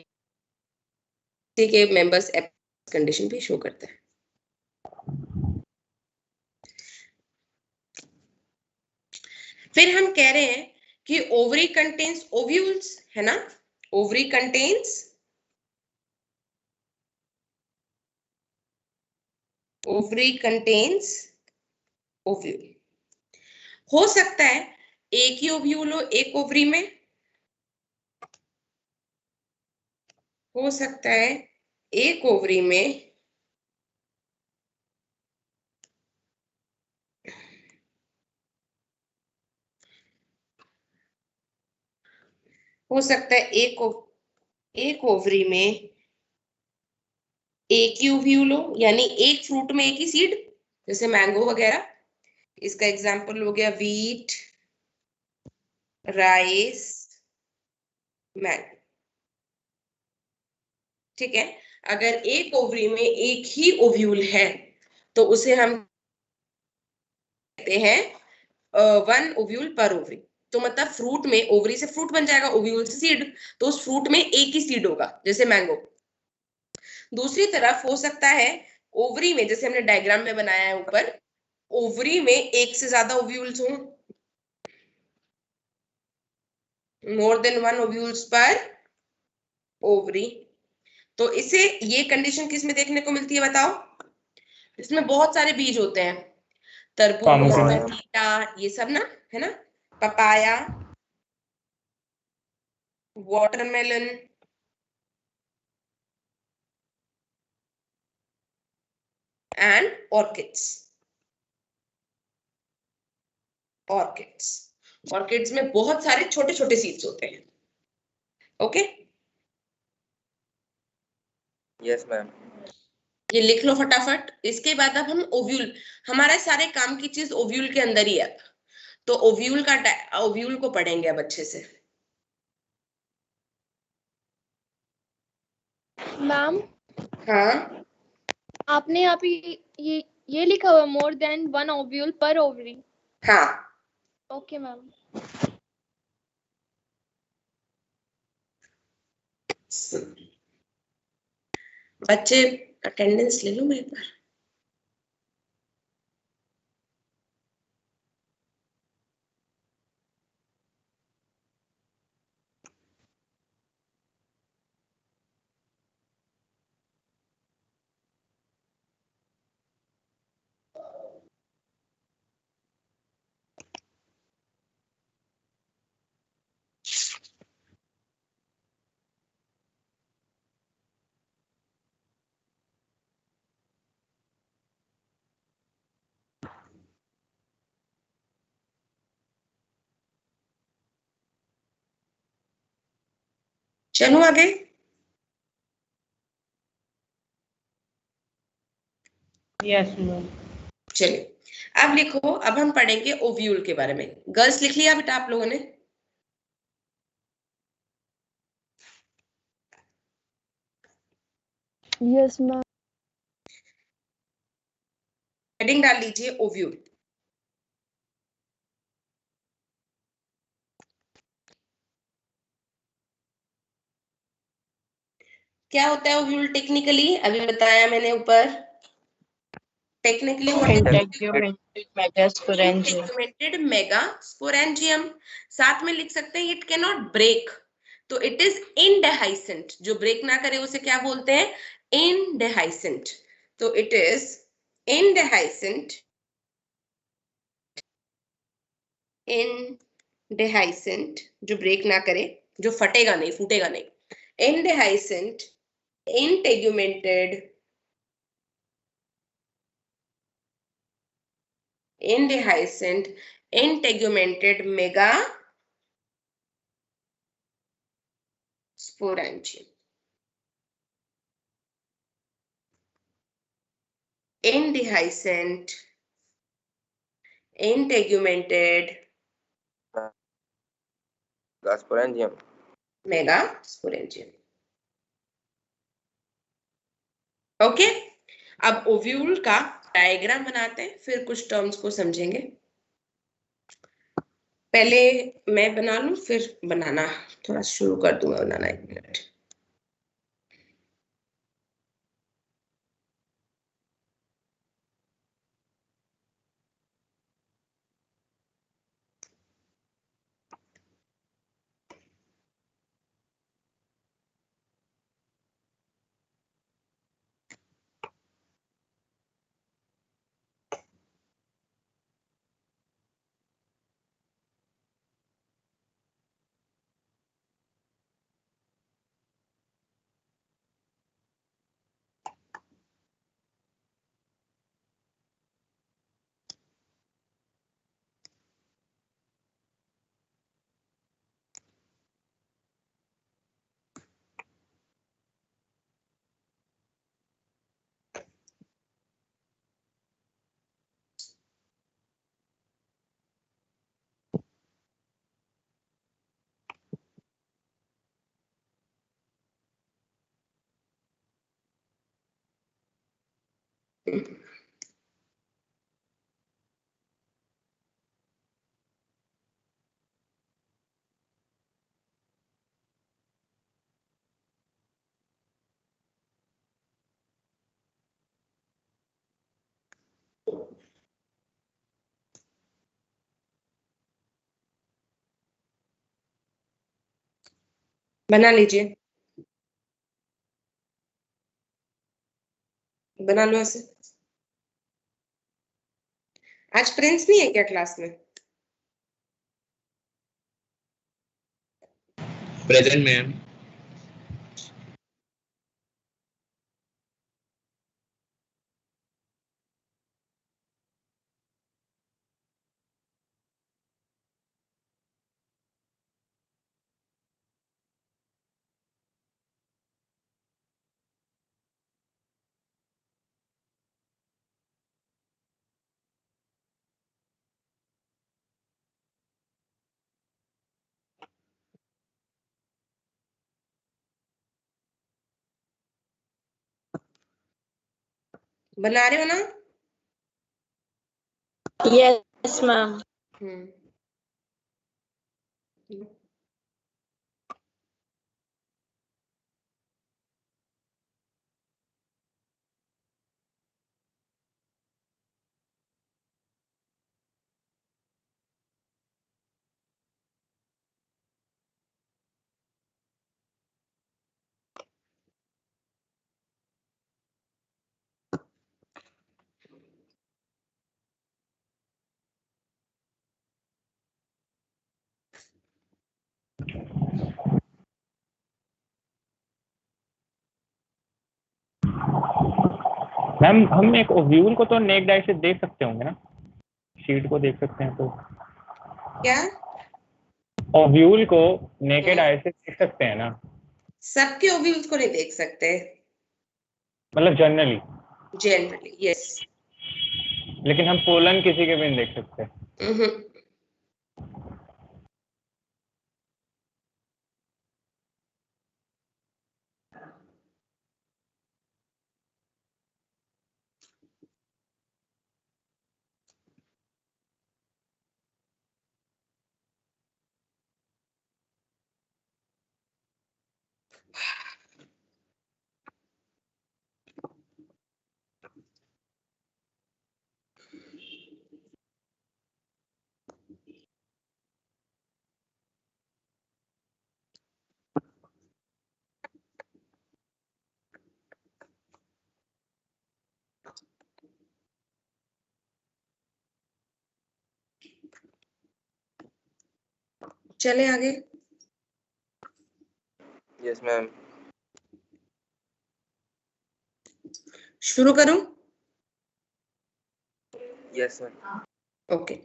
के मेंबर्स कंडीशन भी शो करता है। फिर हम कह रहे हैं कि ओवरी कंटेन्स ओव्यूल्स, है ना। Ovary contains ovule. हो सकता है एक ही ओव्यूल हो एक ओवरी में, हो सकता है एक ओवरी में हो सकता है एक ओवरी में एक ही ओव्यूल हो, यानी एक फ्रूट में एक ही सीड, जैसे मैंगो वगैरह। इसका एग्जांपल हो गया वीट, राइस, मैंगो। ठीक है। अगर एक ओवरी में एक ही ओव्यूल है तो उसे हम कहते हैं वन ओव्यूल पर ओवरी। तो मतलब फ्रूट में ओवरी से फ्रूट बन जाएगा, ओव्यूल से सीड, तो उस फ्रूट में एक ही सीड होगा जैसे मैंगो। दूसरी तरफ हो सकता है ओवरी में, जैसे हमने डायग्राम में बनाया है ऊपर, ओवरी में एक से ज्यादा ओव्यूल्स हों, मोर देन वन ओव्यूल्स पर ओवरी। तो इसे ये कंडीशन किस में देखने को मिलती है बताओ? इसमें बहुत सारे बीज होते हैं, तरबूज, पपीता, ये सब ना, है ना, पपाया, वाटरमेलन, एंड ऑर्किड्स में बहुत सारे छोटे छोटे सीड्स होते हैं। Okay, yes ma'am. ये लिख लो फटाफट। इसके बाद अब हम ओव्यूल, हमारे सारे काम की चीज ओव्यूल के अंदर ही है, तो ओव्यूल को पढ़ेंगे अब अच्छे से। मैम हाँ, आपने यहाँ पे ये लिखा हुआ मोर देन वन ओव्यूल पर ओवरी। हाँ, ओके मैम। बच्चे अटेंडेंस ले लो मेरे पर। चलो आगे। Yes ma'am. चलिए अब लिखो, अब हम पढ़ेंगे ओव्यूल के बारे में। गर्ल्स लिख लिया बेटा आप लोगों ने? Yes ma'am. हेडिंग डाल लीजिए ओव्यूल। क्या होता है ओव्यूल टेक्निकली? अभी बताया मैंने ऊपर। Technically integumented mega sporangium. साथ में लिख सकते हैं इट कैन नॉट ब्रेक, तो इट इज इनडेहाइसेंट। जो ब्रेक ना करे उसे क्या बोलते हैं? इनडेहाइसेंट। तो इट इज इनडेहाइसेंट, इनडेहाइसेंट जो ब्रेक ना करे, जो फटेगा नहीं, फूटेगा नहीं। Indehiscent integumented indehiscent integumented mega sporangium. Indehiscent integumented sporangium. mega sporangium. Okay, अब ओव्यूल का डायग्राम बनाते हैं, फिर कुछ टर्म्स को समझेंगे। पहले मैं बना लूं, फिर बनाना थोड़ा शुरू कर दूंगा बनाना। 1 मिनट। बना लीजिए, बना लो ऐसे। आज प्रिंस नहीं है क्या क्लास में? Present ma'am. बना रहे हो ना? Yes ma'am. हम्म। मैम हम एक ओव्यूल को तो नेक्ड आई से देख सकते होंगे ना, शीट को देख सकते हैं तो? क्या? ओव्यूल को नेकेड आई से देख सकते हैं ना? सबके ओव्यूल्स को नहीं देख सकते मतलब जनरली, जनरली, यस। लेकिन हम पोलन किसी के भी नहीं देख सकते। चले आगे। Yes ma'am. शुरू करूं? Yes ma'am. ओके।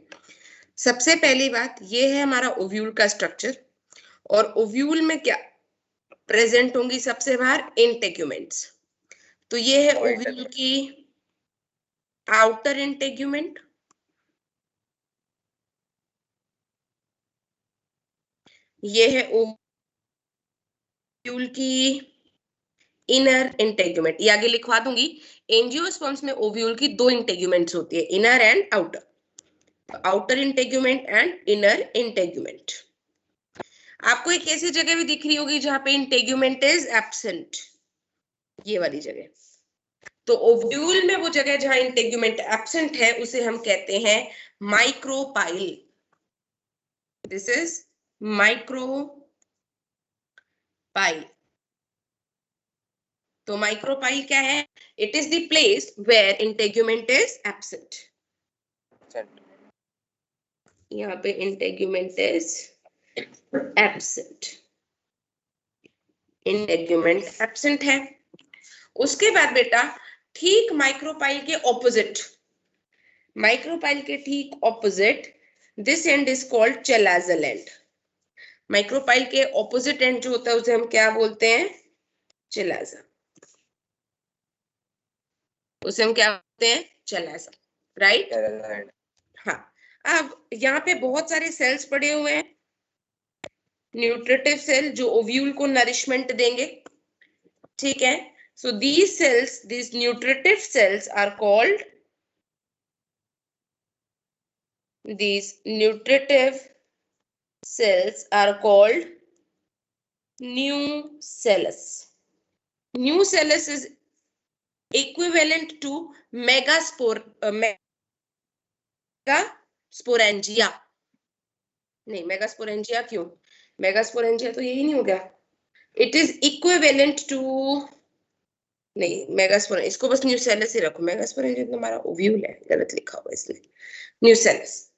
सबसे पहली बात ये है हमारा ओव्यूल का स्ट्रक्चर, और ओव्यूल में क्या प्रेजेंट होंगी सबसे बाहर? इंटेग्यूमेंट्स। तो ये है ओव्यूल की आउटर इंटेग्यूमेंट, ये है ओव्यूल की इनर इंटेग्यूमेंट। ये आगे लिखवा दूंगी। एंजियोस्पर्म्स में ओव्यूल की दो इंटेग्यूमेंट्स होती है, inner and outer. Outer integument and inner integument. आपको एक ऐसी जगह भी दिख रही होगी जहां पे इंटेग्यूमेंट इज एब्सेंट, ये वाली जगह। तो ओव्यूल में वो जगह जहां इंटेग्यूमेंट एब्सेंट है उसे हम कहते हैं माइक्रोपाइल। This is micropyle. तो माइक्रोपाइल क्या है? It is the place where integument is absent. यहाँ पे integument is absent, integument absent है। उसके बाद बेटा ठीक माइक्रोपाइल के ऑपोजिट, माइक्रोपाइल के ठीक opposite this end is called chalazal end. Micropyle के ऑपोजिट एंड जो होता है उसे हम क्या बोलते हैं? चेलाजा। उसे हम क्या बोलते हैं? चेलाजा, राइट? हाँ। अब यहाँ पे बहुत सारे सेल्स पड़े हुए हैं, न्यूट्रिटिव सेल जो ओव्यूल को नरिशमेंट देंगे, ठीक है? So these cells, these nutritive cells are called, these nutritive cells are called nucellus. Nucellus is equivalent to megasporangia. नहीं, megasporangia क्यों? megasporangia तो यही नहीं हो गया। It is equivalent to, नहीं मेगास्पोरेंजिया, इसको बस न्यूसेलस ही रखो। मेगास्पोरेंजिया तो हमारा ओव्यूल है, गलत लिखा हुआ इसलिए न्यूसेलस।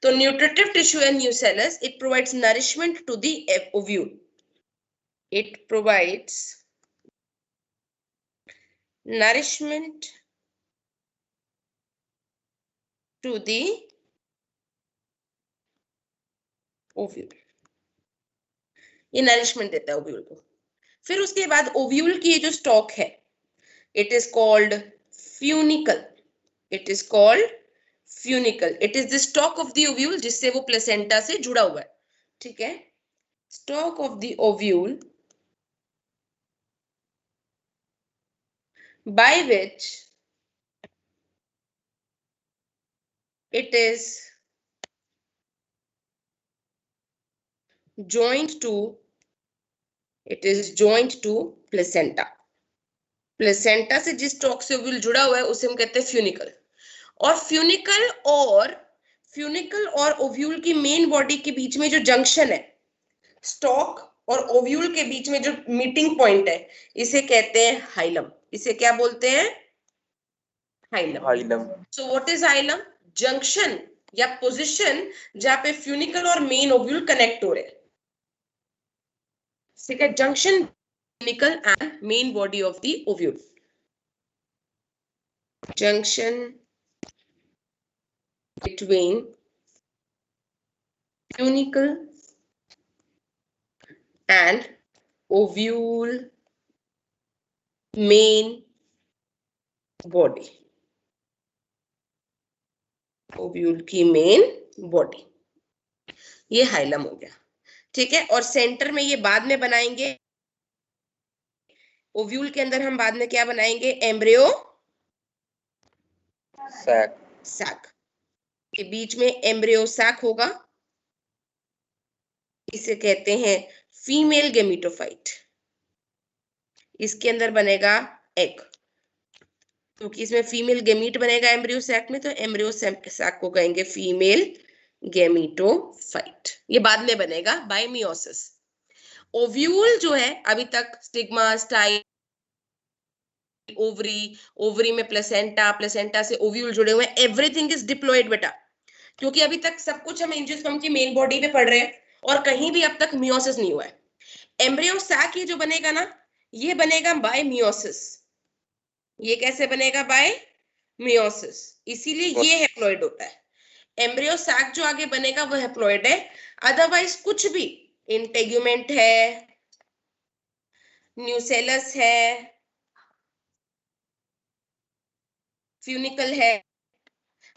तो न्यूट्रिटिव टिश्यू है nucellus, it provides nourishment to the ovule, it provides nourishment to the ovule, ये नरिशमेंट देता है ओव्यूल को। फिर उसके बाद ओव्यूल की ये जो स्टॉक है, it is called funicle. It is called funicle. It is the stalk of the ovule जिससे वो प्लेसेंटा से जुड़ा हुआ है, ठीक है? Stalk of the ovule by which it is joined to placenta. Placenta से जिस स्टॉक से ओव्यूल जुड़ा हुआ है उसे हम कहते हैं फ्यूनिकल। और फ्यूनिकल और ओव्यूल की मेन बॉडी के बीच में जो जंक्शन है, स्टॉक और ओव्यूल के बीच में जो मीटिंग पॉइंट है, इसे कहते हैं हाइलम। इसे क्या बोलते हैं? Hilum. So what is hilum? Junction या पोजीशन जहां पे फ्यूनिकल और मेन ओव्यूल कनेक्ट हो रहे हैं, ठीक है? Junction funicle and main body of the ovule, junction between funicle and ovule main body, ovule की मेन बॉडी, ये हाइलम हो गया, ठीक है। और सेंटर में ये बाद में बनाएंगे, ओव्यूल के अंदर हम बाद में क्या बनाएंगे, एम्ब्रियो सैक। सैक, के बीच में एम्ब्रियो सैक होगा, इसे कहते हैं फीमेल गेमिटोफाइट। इसके अंदर बनेगा एग, क्योंकि इसमें फीमेल गेमीट बनेगा एम्ब्रियो सैक में, तो एम्ब्रियो सैक को कहेंगे फीमेल गेमिटोफाइट। ये बाद में बनेगा बाय मियोसिस। ओव्यूल जो है अभी तक स्टिग्मा, स्टाइल, ओवरी, ओवरी में प्लेसेंटा, प्लेसेंटा से ओव्यूल जुड़े हुए हैं, एवरीथिंग इज डिप्लॉयड बेटा, क्योंकि अभी तक सब कुछ हम एंजियोस्पर्म की मेन बॉडी पे पढ़ रहे हैं और कहीं भी अब तक मियोसिस नहीं हुआ है। एम्ब्रियो सैक ये जो बनेगा ना, ये बनेगा बाय मियोसिस। ये कैसे बनेगा, बाय मियोसिस, इसीलिए ये हैप्लॉइड होता है। एम्ब्रियो सैक जो आगे बनेगा वो हैप्लॉइड है, अदरवाइज कुछ भी, इंटेग्यूमेंट है, न्यूसेलस है, फ्यूनिकल है,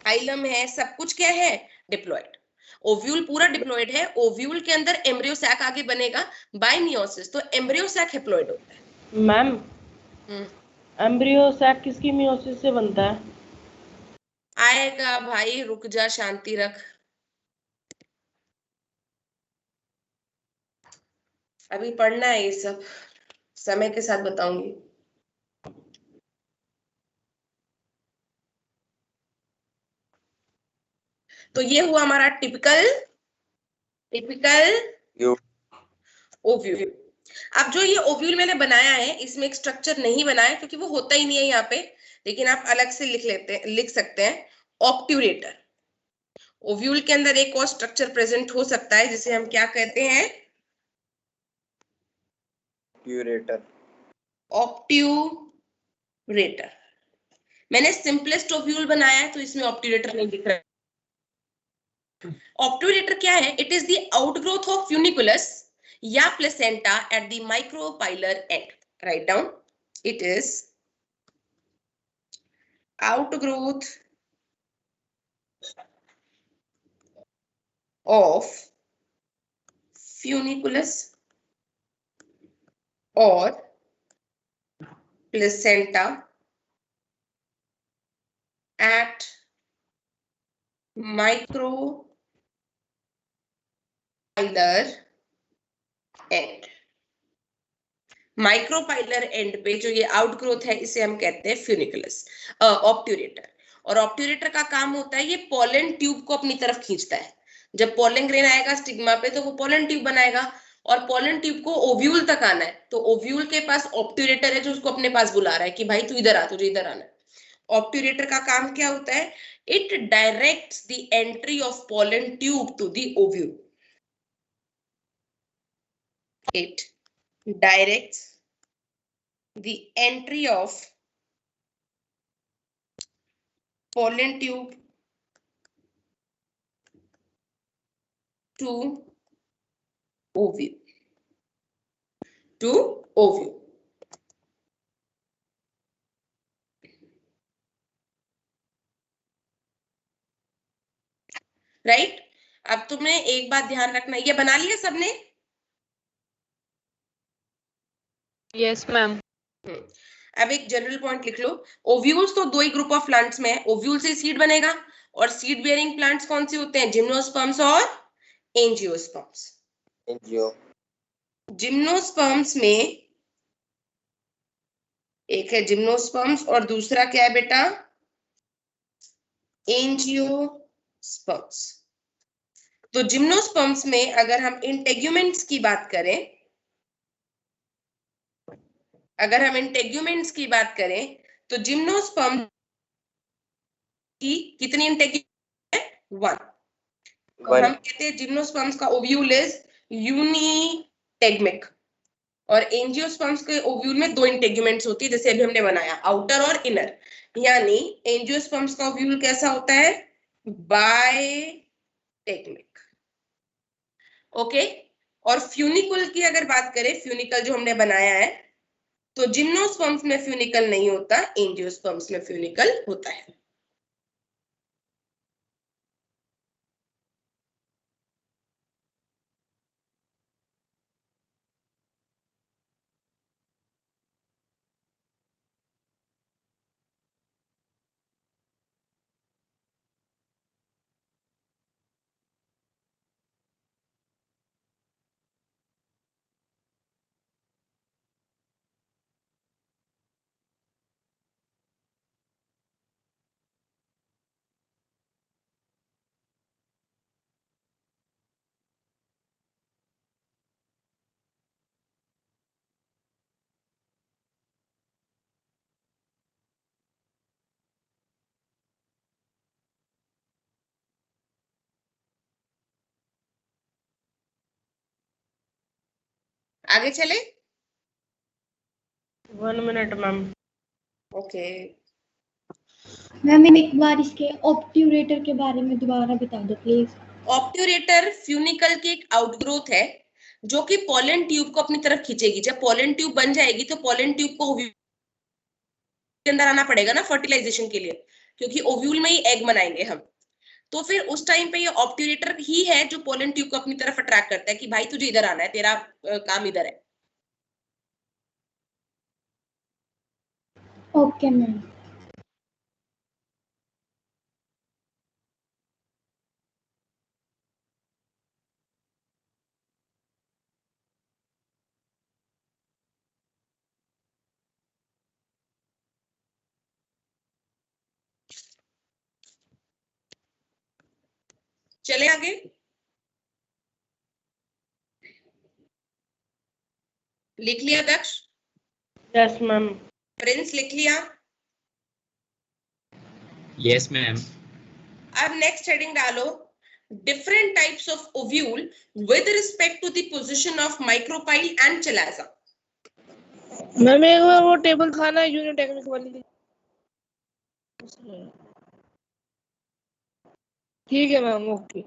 हाइलम है, सब कुछ क्या है, डिप्लॉयड। ओव्यूल पूरा डिप्लॉयड है, ओव्यूल के अंदर एम्ब्रियो सैक आगे बनेगा बाय मियोसिस, तो एम्ब्रियो सैक हैप्लॉइड होता है। मैम एम्ब्रियो सैक किसकी मियोसिस से बनता है? आएगा भाई, रुक जा, शांति रख, अभी पढ़ना है ये सब, समय के साथ बताऊंगी। तो ये हुआ हमारा टिपिकल ओव्यूल। अब जो ये ओव्यूल मैंने बनाया है, इसमें एक स्ट्रक्चर नहीं बनाया क्योंकि वो होता ही नहीं है यहाँ पे, लेकिन आप अलग से लिख सकते हैं, ऑब्ट्यूरेटर। ओव्यूल के अंदर एक और स्ट्रक्चर प्रेजेंट हो सकता है जिसे हम क्या कहते हैं, ऑब्ट्यूरेटर। मैंने सिंपलेस्ट ओव्यूल बनाया है तो इसमें ऑब्ट्यूरेटर नहीं दिख रहा है। ऑब्ट्यूरेटर क्या है, it is the outgrowth of funiculus या placenta at the micropylar end. Write down, it is outgrowth of funiculus or placenta at micropilar end। Micropylar end पे जो ये आउटग्रोथ है इसे हम कहते हैं फ्यूनिकुलस, ऑब्ट्यूरेटर। और ऑब्ट्यूरेटर का काम होता है, ये पोलन ट्यूब को अपनी तरफ खींचता है। जब पोलन ग्रेन आएगा स्टिग्मा पे तो वो पोलन ट्यूब बनाएगा और पोलन ट्यूब को ओव्यूल तक आना है, तो ओव्यूल के पास ऑब्ट्यूरेटर है जो उसको अपने पास बुला रहा है कि भाई तू इधर आ, तुझे इधर आना है। ऑब्ट्यूरेटर का काम क्या होता है, it directs the entry of pollen tube to the ovule. इट directs the entry of pollen tube to ovule, right. अब तुमने एक बात ध्यान रखना, ये बना लिया सबने? Yes ma'am. अब एक जनरल पॉइंट लिख लो, ओव्यूल्स तो दो ही ग्रुप ऑफ प्लांट्स में है, ओव्यूल से सीड बनेगा, और सीड बेयरिंग प्लांट्स कौन से होते हैं, जिम्नोस्पर्म्स और एंजियोस्पर्म्स। जिम्नोस्पर्म्स में एक है जिम्नोस्पर्म्स और दूसरा क्या है बेटा, एंजियोस्पर्म्स। तो जिम्नोस्पर्म्स में अगर हम इंटेग्यूमेंट्स की बात करें, तो जिम्नोस्पर्म की कितनी इंटेग्यूमेंट है, 1। तो हम कहते हैं जिम्नोस्पर्म्स का ओव्यूल इज यूनिटेग्मिक, और एंजियोस्पर्म्स के ओव्यूल में 2 इंटेग्यूमेंट्स होती है, जैसे अभी हमने बनाया, आउटर और इनर। यानी एंजियोस्पर्म्स का ओव्यूल कैसा होता है, बायटेग्मिक। ओके, और फ्यूनिकल की अगर बात करें, फ्यूनिकल जो हमने बनाया है, तो जिम्नोस्पर्म्स में फ्यूनिकल नहीं होता, एंजियोस्पर्म्स में फ्यूनिकल होता है। आगे चले? 1 मिनट मैम। ओके। मैम एक बार इसके ऑब्ट्यूरेटर के बारे में दोबारा बता दो प्लीज। ऑब्ट्यूरेटर फ्यूनिकल की एक आउटग्रोथ है जो कि पोलन ट्यूब को अपनी तरफ खींचेगी। जब पोलन ट्यूब बन जाएगी तो पोलन ट्यूब को ओव्यूल के अंदर आना पड़ेगा ना फर्टिलाइजेशन के लिए, क्योंकि ओव्यूल में ही एग बनाएंगे हम। तो फिर उस टाइम पे ये ऑब्ट्यूरेटर ही है जो पोलन ट्यूब को अपनी तरफ अट्रैक्ट करता है कि भाई तुझे इधर आना है, तेरा काम इधर है। Okay ma'am. चले आगे। लिख लिया दक्ष? Yes ma'am. प्रिंस लिख लिया? Yes ma'am. अब नेक्स्ट हेडिंग डालो, different types of ovule with respect to the position of micropyle and chalaza. Ma'am एक बार वो टेबल था ना यूनिट टेक्निक वाली, ठीक है मैम। ओके।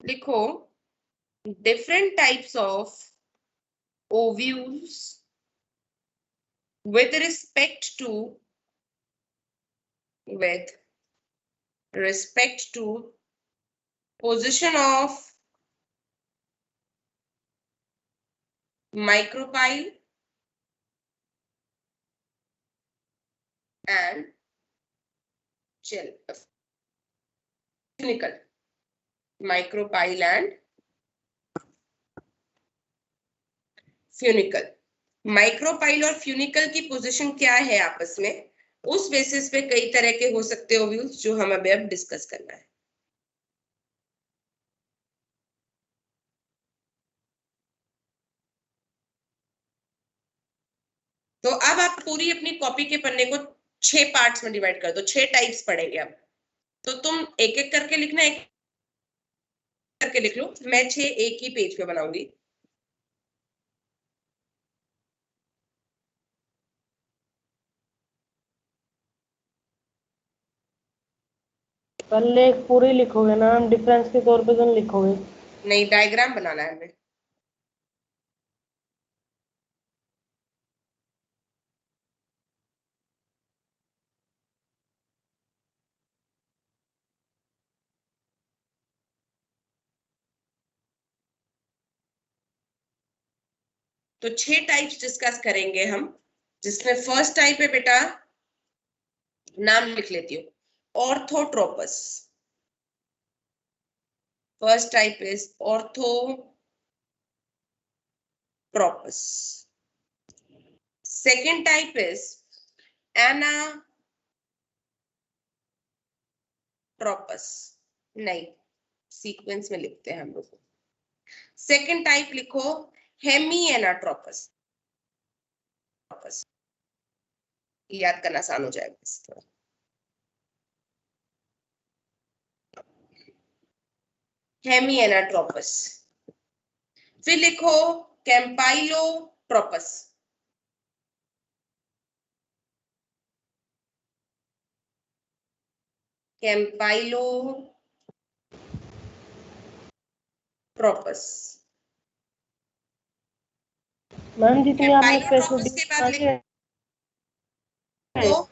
लिखो, different types of ovules with respect to position of micropyle and funicle. Micropyle and funicle. Micropyle और फ्यूनिकल की पोजीशन क्या है आपस में, उस बेसिस पे कई तरह के हो सकते हैं ओव्यूल्स, जो हम अभी अब डिस्कस करना है। तो अब आप पूरी अपनी कॉपी के पन्ने को 6 पार्ट्स में डिवाइड कर दो, 6 टाइप्स पढ़ेंगे अब। तो तुम एक एक करके लिखना, एक करके लिख लो। मैं 6 एक ही पेज पे बनाऊंगी। पहले एक पूरी लिखोगे ना हम, डिफरेंस के तौर पे तो लिखोगे? नहीं, डायग्राम बनाना है हमें। तो 6 टाइप्स डिस्कस करेंगे हम, जिसमें फर्स्ट टाइप है बेटा, नाम लिख लेती हूँ, orthotropous. First type is orthotropous. Second type is anatropous. नहीं, सीक्वेंस में लिखते हैं हम लोग। सेकेंड टाइप लिखो हेमी एनाट्रोपस। याद करना आसान हो जाएगा इस तरह। Hemi anatropous. फिर लिखो कैम्पाइलोट्रोपस। कैम्पाइलोट्रोपस। मैम जितनी आपने कैम्पाइलोट्रोपस के बाद स्पेसिफिक लिखो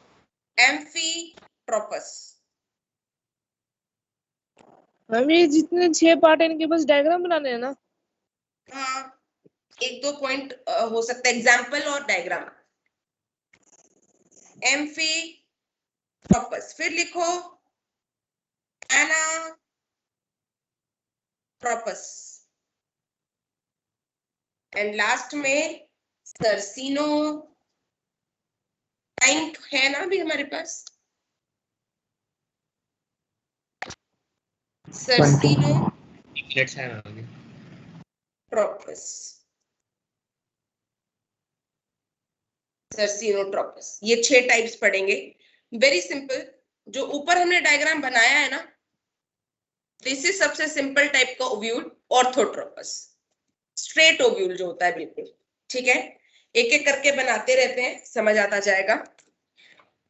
एम्फीट्रोपस। मैम ये जितने 6 पार्ट है इनके बस डायग्राम बनाने हैं ना? हाँ, एक दो पॉइंट हो सकता है, एग्जाम्पल और डायग्राम। एम्फीट्रोपस, फिर लिखो एनाट्रोपस, एंड लास्ट में सर्सिनो टाइम है ना अभी हमारे पास, सर्सिनोट्रोपस। सर्सिनोट्रोपस, ये 6 टाइप्स पढ़ेंगे। वेरी सिंपल, जो ऊपर हमने डायग्राम बनाया है ना, दिस इज सबसे सिंपल टाइप का ओव्यूल, ऑर्थोट्रोपस, स्ट्रेट ओव्यूल जो होता है बिल्कुल। ठीक है, एक एक करके बनाते रहते हैं, समझ आता जाएगा।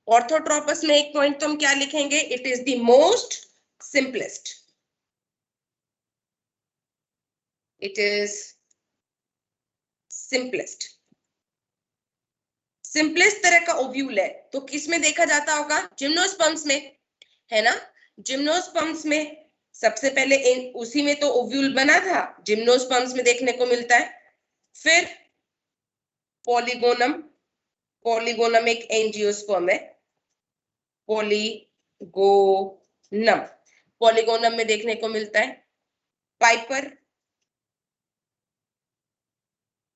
ऑर्थोट्रोपस में एक पॉइंट तो हम क्या लिखेंगे, it is the most simplest, it is simplest. Simplest तरह का ओव्यूल है तो किस में देखा जाता होगा, जिम्नोस्पर्म्स में, है ना। जिम्नोस्पर्म्स में सबसे पहले उसी में तो ओव्यूल बना था, जिम्नोस्पर्म्स में देखने को मिलता है। फिर पॉलीगोनम, पॉलीगोनम एक एंजियोस्पर्म है, पॉलीगोनम, पॉलीगोनम में देखने को मिलता है। पाइपर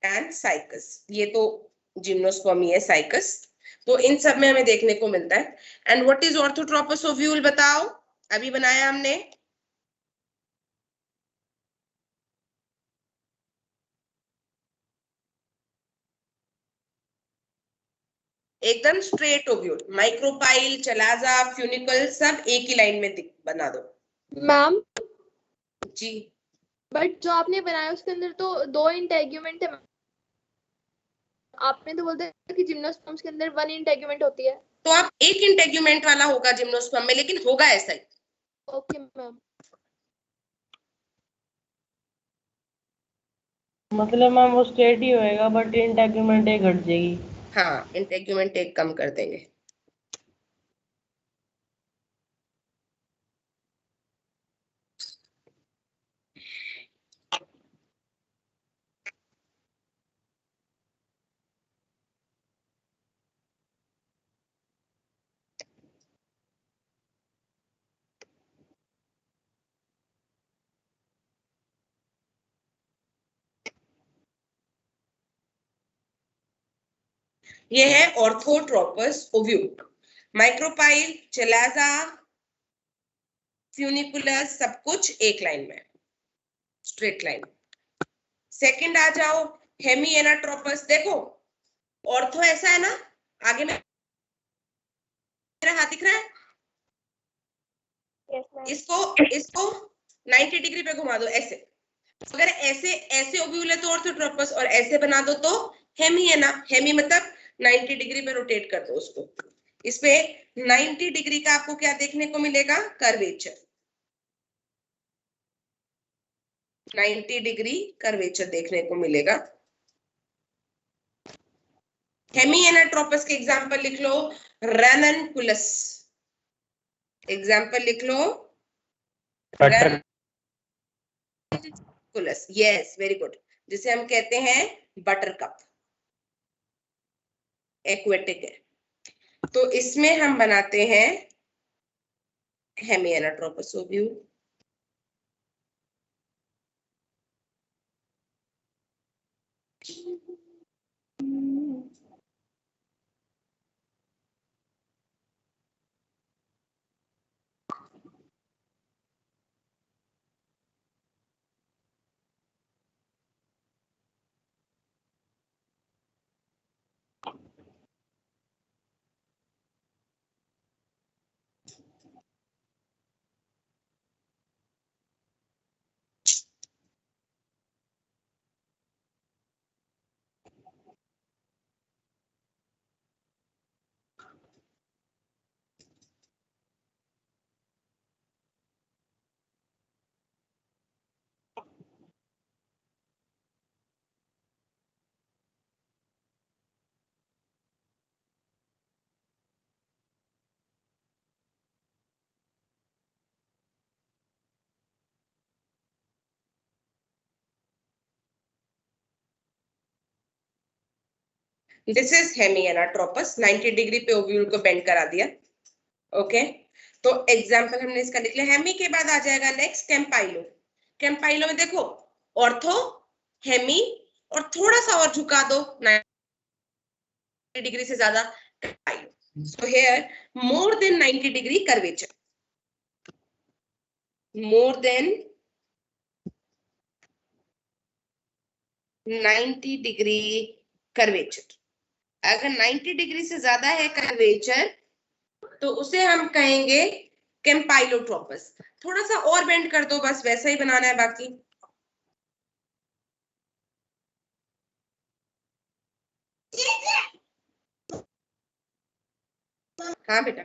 एंड साइकस, ये तो जिम्नोस्पर्म ही है, साइकस, तो इन सब में हमें देखने को मिलता है। And what is orthotropous ovule, बताओ, अभी बनाया हमने। एकदम straight ovule, micropyle, chalaza, funicle सब एक ही लाइन में बना दो। मैम जी, बट जो आपने बनाया उसके अंदर तो 2 इंटेग्यूमेंट है। आपने तो बोल दिया कि जिम्नोस्पर्म्स के अंदर 1 इंटेग्यूमेंट होती है। तो आप एक इंटेग्यूमेंट वाला होगा जिम्नोस्पर्म में, लेकिन होगा ऐसा ही। Okay ma'am. मतलब मैम वो स्ट्रेट ही होएगा बट इंटेग्यूमेंट एक घट जाएगी। हाँ, इंटेग्यूमेंट एक कम कर देंगे। ये है orthotropous ovule. Micropyle, chalaza, funiculus सब कुछ एक लाइन में, स्ट्रेट लाइन। सेकंड आ जाओ, हेमिएनाट्रोपस। देखो ऑर्थो ऐसा है ना, आगे में मेरा हाथ दिख रहा है, इसको इसको 90 डिग्री पे घुमा दो ऐसे। अगर ऐसे ऐसे ओव्यूल है तो ऑर्थोट्रोपस, और ऐसे बना दो तो हेमिएना। हेमी मतलब 90 डिग्री पे रोटेट कर दो उसको। इस पे 90 डिग्री का आपको क्या देखने को मिलेगा, कर्वेचर, 90 डिग्री कर्वेचर देखने को मिलेगा। हेमिएनाट्रोपस के एग्जांपल लिख लो, रैननकुलस, एग्जांपल लिख लो, रैननकुलस, यस वेरी गुड, जिसे हम कहते हैं बटरकप, एक्वेटिक है। तो इसमें हम बनाते हैं हेमिएनाट्रोपस ओव्यूल। दिस इज हेमिएनाट्रोपस, 90 डिग्री पे ओव्यूल को बेंड करा दिया। ओके, तो एग्जाम्पल हमने इसका लिख लिया। हेमी के बाद आ जाएगा नेक्स्ट कैंपाइलो। कैंपाइलो में देखो ऑर्थो, हेमी और थोड़ा सा और झुका दो 90 डिग्री से ज्यादा, campylo. So here more than 90 degree curvature, more than 90 degree curvature. अगर 90 डिग्री से ज्यादा है कर्वेचर तो उसे हम कहेंगे कैंपाइलोट्रोपस। थोड़ा सा और बेंड कर दो, बस वैसा ही बनाना है बाकी। हाँ बेटा,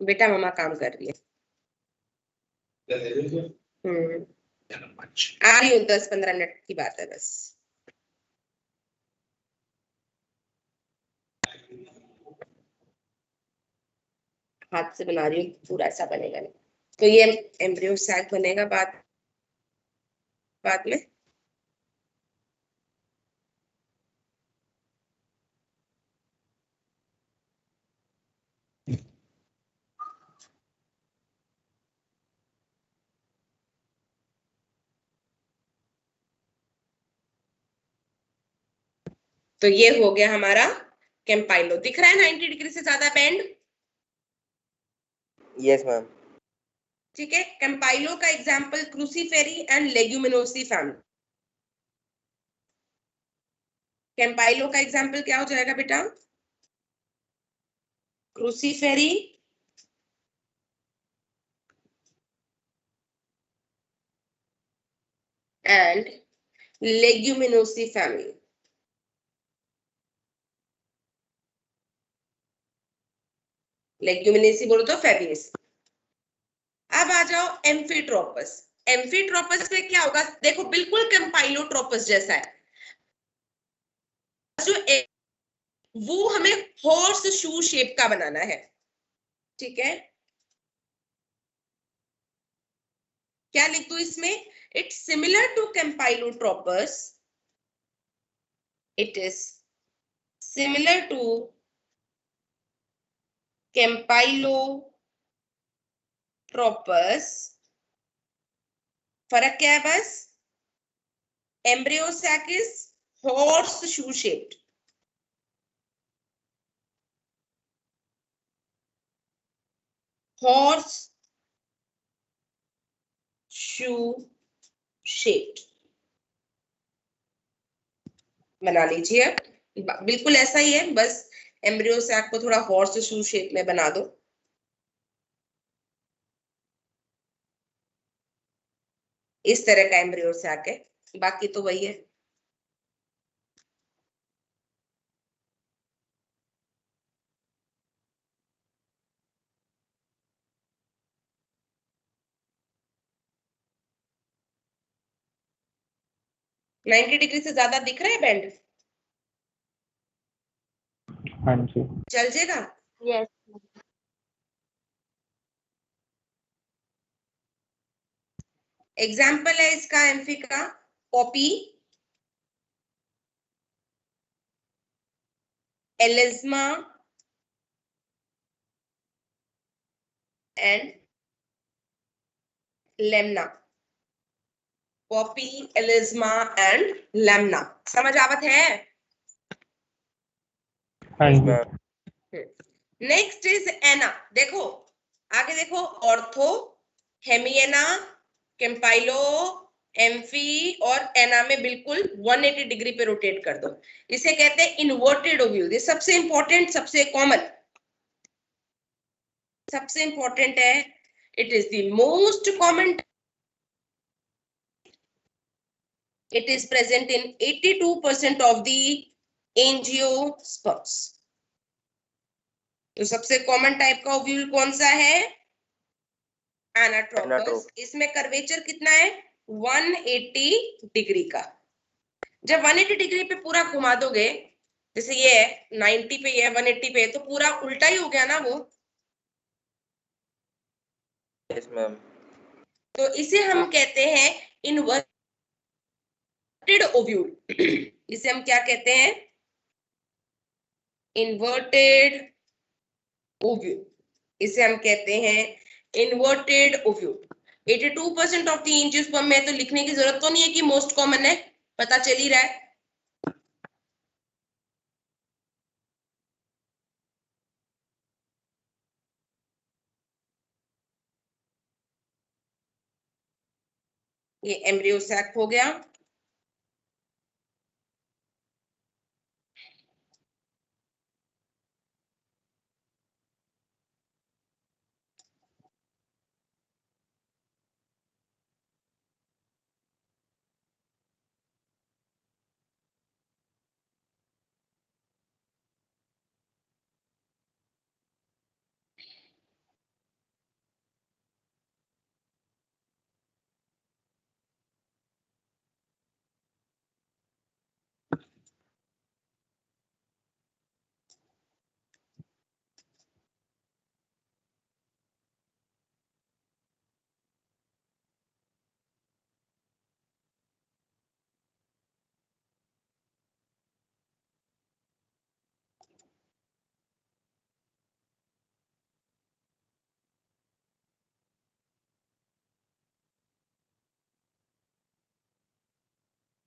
बेटा मम्मा काम कर रही है। आ रही हूँ, 10-15 मिनट की बात है बस। हाथ से बना रही हूँ, पूरा ऐसा बनेगा नहीं। तो ये एम्ब्रियो सैक बनेगा बाद में। तो ये हो गया हमारा कैंपाइलो। दिख रहा है 90 डिग्री से ज्यादा बेंड? Yes ma'am. ठीक है, कैंपाइलो का example Cruciferae and Leguminosae family. Campylo का एग्जांपल क्या हो जाएगा बेटा? Cruciferae and Leguminosae family. Leguminosae बोलो तो फेबियस। अब आ जाओ एम्फीट्रोपस। एम्फीट्रोपस में क्या होगा? देखो बिल्कुल कैंपाइलोट्रोपस जैसा है, जो वो हमें हॉर्स शू शेप का बनाना है। ठीक है, क्या लिख दूं इसमें? It's similar to campylotropous, it is similar to campylotropous. फर्क क्या है बस? Embryo sac is horseshoe shaped, horseshoe shaped बना लीजिए। बिल्कुल ऐसा ही है, बस एम्ब्रियो सैक को थोड़ा हॉर्स शू शेप में बना दो। इस तरह का एम्ब्रियो सैक है, बाकी तो वही है। नाइन्टी डिग्री से ज्यादा दिख रहा है बेंड? हाँ जी। चल जाएगा? यस। एग्जाम्पल है इसका एम्फी का poppy, Alisma and Lemna. Poppy, Alisma and Lemna. समझ आवत है? हाँ यस जी। मैम। Next is ana. देखो आगे देखो, ऑर्थो, हेमिएना, कैंपाइलो, एम्फी और एना में बिल्कुल 180 डिग्री पे रोटेट कर दो। इसे कहते हैं इन्वर्टेड ओव्यूल। ये सबसे इंपॉर्टेंट, सबसे कॉमन, सबसे इंपॉर्टेंट है। It is the most common, it is present in 82% of the angiosperms। तो सबसे कॉमन टाइप का ओव्यूल कौन सा है? एनाट्रोपस। इसमें कर्वेचर कितना है? 180 डिग्री का। जब 180 डिग्री पे पूरा घुमा दोगे, जैसे ये है 90 पे है, 180 पे है, तो पूरा उल्टा ही हो गया ना वो। Yes ma'am. तो इसे हम कहते हैं इन्वर्टेड ओव्यूल। इसे हम क्या कहते हैं? Inverted ovule. इसे हम कहते हैं inverted ovule. 82% of the angiosperm में, तो लिखने की जरूरत तो नहीं है कि मोस्ट कॉमन है, पता चल ही रहा है। ये एम्ब्रियो सैक हो गया।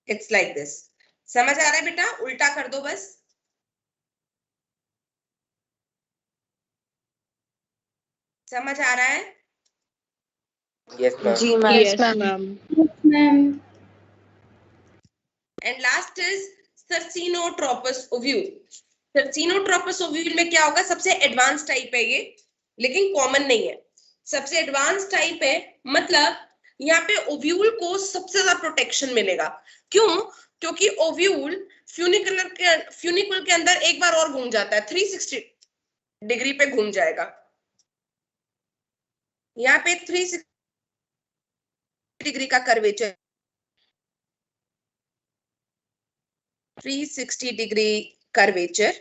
It's like this. समझ आ रहा है बेटा? उल्टा कर दो बस। समझ आ रहा है? Yes ma'am. जी ma'am. Yes ma'am. Ma'am and last is circinotropous ovule. Circinotropous ovule में क्या होगा? सबसे एडवांस टाइप है ये, लेकिन कॉमन नहीं है। सबसे एडवांस टाइप है, मतलब यहाँ पे ओव्यूल को सबसे ज्यादा प्रोटेक्शन मिलेगा। क्यों? क्योंकि ओव्यूल फ्यूनिकल के अंदर एक बार और घूम जाता है, 360 डिग्री पे घूम जाएगा। यहाँ पे 360 डिग्री का कर्वेचर, 360 डिग्री कर्वेचर,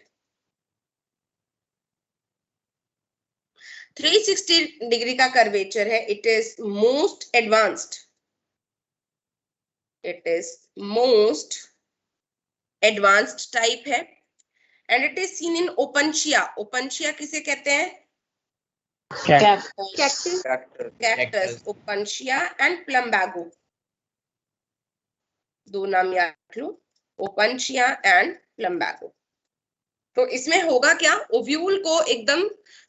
360 डिग्री का कर्वेचर है। It is most advanced, it is most advanced type है। And it is seen in Opuntia. Opuntia किसे कहते हैं? Cactus. Cactus, Opuntia and Plumbago, दो नाम याद रख लो, ओपनशिया एंड प्लम्बागो। तो इसमें होगा क्या? ओव्यूल को एकदम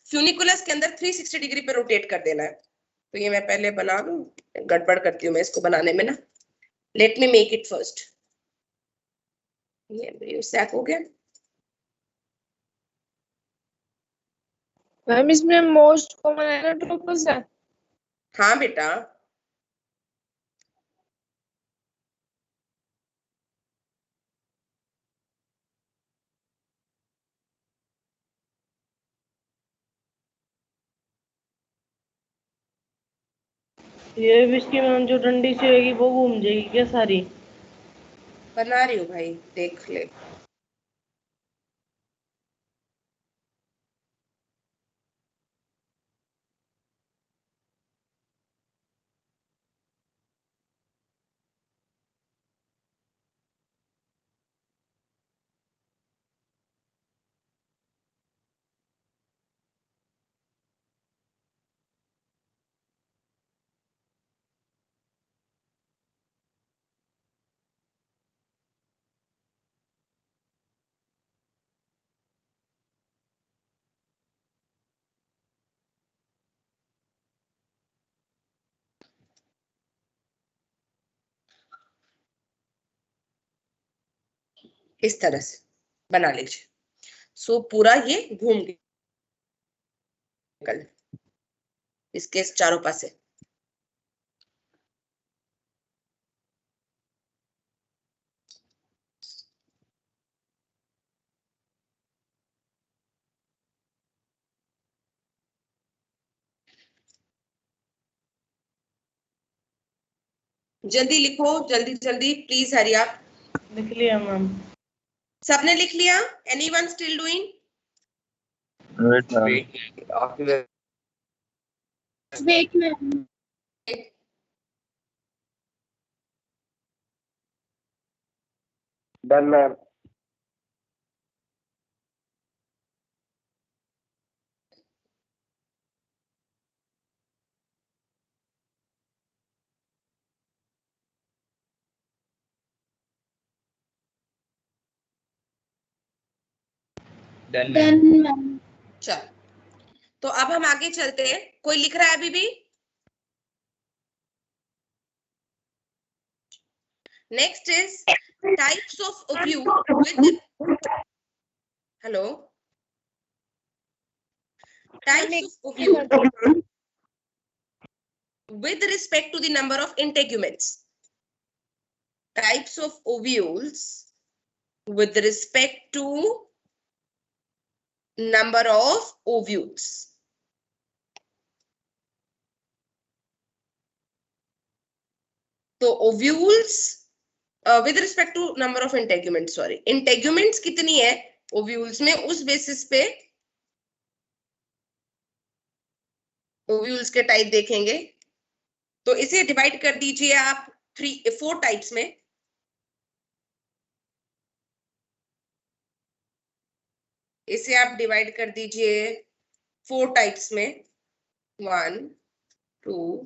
फ्यूनिकुलस के अंदर 360 डिग्री पे रोटेट कर देना है। तो ये मैं पहले बना लूं, गड़बड़ करती हूँ मैं इसको बनाने में ना। Let me make it first. ये एम्ब्रियो सैक हो गया। मैम इसमें मोस्ट कॉमन एनाट्रोपस है। हाँ बेटा, ये भी इसकी मैम जो डंडी से होगी वो घूम जाएगी क्या सारी? बना रही हूँ भाई, देख ले। इस तरह से बना लीजिए। सो पूरा ये घूम गया इसके चारों पासे। जल्दी लिखो, जल्दी जल्दी प्लीज, हरी आप। लिख लिया मैम। सबने लिख लिया? Anyone still doing? आपकी wait ma'am, done ma'am. Done ma'am. चल, तो अब हम आगे चलते हैं। कोई लिख रहा है अभी भी? Next is types of ovule with, hello, types of ovule with respect to the number of integuments. Types of ovules with respect to number of ovules. तो ovules with respect to number of integuments, sorry, integuments कितनी है ovules में, उस basis पे ovules के type देखेंगे। तो इसे डिवाइड कर दीजिए आप 4 टाइप्स में। इसे आप डिवाइड कर दीजिए 4 टाइप्स में, 1, 2,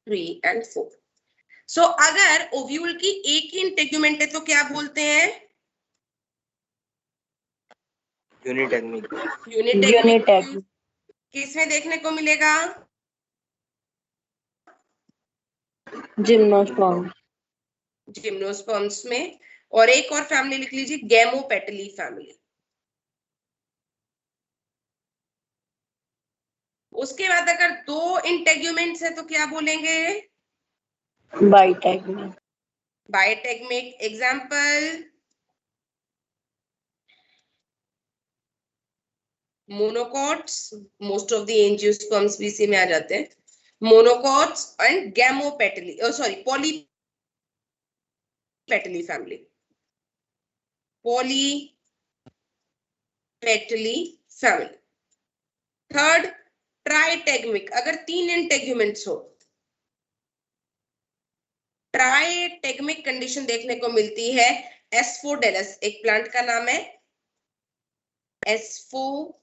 3 एंड 4। सो अगर ओव्यूल की एक ही इंटेग्यूमेंट है तो क्या बोलते हैं? यूनिटेगमिक। यूनिटेगमिक किसमें देखने को मिलेगा? जिम्नोस्पर्म। जिम्नोस्पर्म्स में। और एक और फैमिली लिख लीजिए, गैमोपेटली फैमिली। उसके बाद अगर 2 इंटेग्यूमेंट्स है तो क्या बोलेंगे? Bitegmic. Bitegmic. Example, monocots, most of the angiosperms भी इसी में आ जाते हैं। Monocots and gamopetaly, sorry, polypetaly family. Polypetaly family. Third, tritegmic, अगर 3 इंटेग्यूमेंट्स हो। ट्राइटेगमिक कंडीशन देखने को मिलती है एस्फोडेलस, एक प्लांट का नाम है एस्फोडेलस।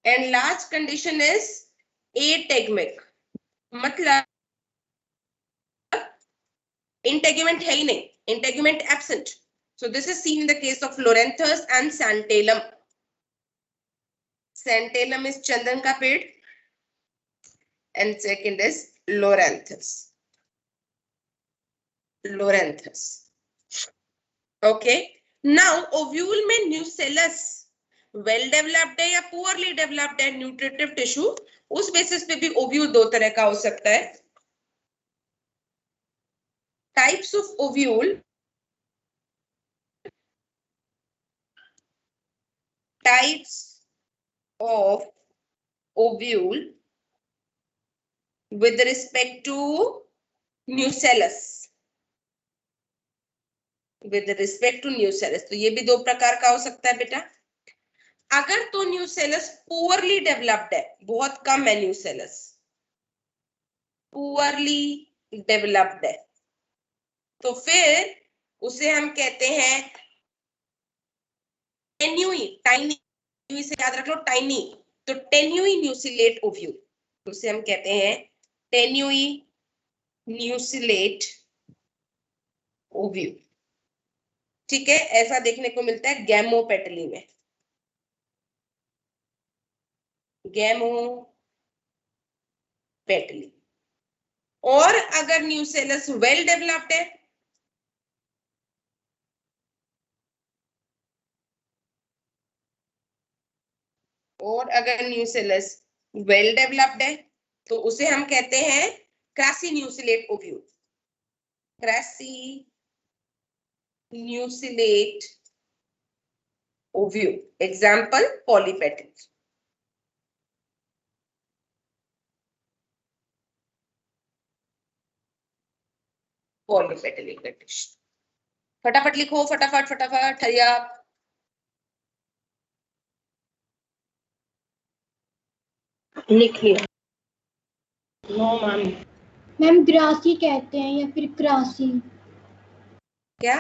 एंड लास्ट कंडीशन इज एटेगमिक, मतलब इंटेग्यूमेंट है ही नहीं, integument absent. So this is seen in the case of Loranthus and Santalum. Santalum is चंदन का पेड़ and second is Loranthus. Loranthus. Okay. Now ovule में nucellus well developed है या poorly developed है nutritive tissue, उस basis पे भी ovule 2 तरह का हो सकता है। Types of ovule, types of ovule with respect to nucellus, with respect to nucellus, तो ये भी 2 प्रकार का हो सकता है बेटा। अगर तो न्यूसेलस पुअरली डेवलप्ड है, बहुत कम है न्यूसेलस, पुअरली डेवलप्ड है, तो फिर उसे हम कहते हैं टेन्यूई, टाइनी, से याद रख लो टाइनी, तो टेन्यूई न्यूसिलेट ओव्यूल, उसे हम कहते हैं टेन्यूई न्यूसिलेट ओव्यूल। ठीक है, ऐसा देखने को मिलता है गैमोपेटली में। गैमोपेटली। और अगर न्यूसेलस वेल डेवलप्ड है, और अगर न्यूसेलस वेल डेवलप्ड है तो उसे हम कहते हैं क्रासी न्यूसिलेट ओव्यूल। क्रासी न्यूसिलेट ओव्यूल। एग्जाम्पल, पॉलीपेटल। पॉलीपेटल कंडीशन। फटाफट लिखो, फटाफट फटाफट, हरी आप। लिख लिया। No ma'am. मैम ग्रासी कहते हैं या फिर क्रासी? क्या?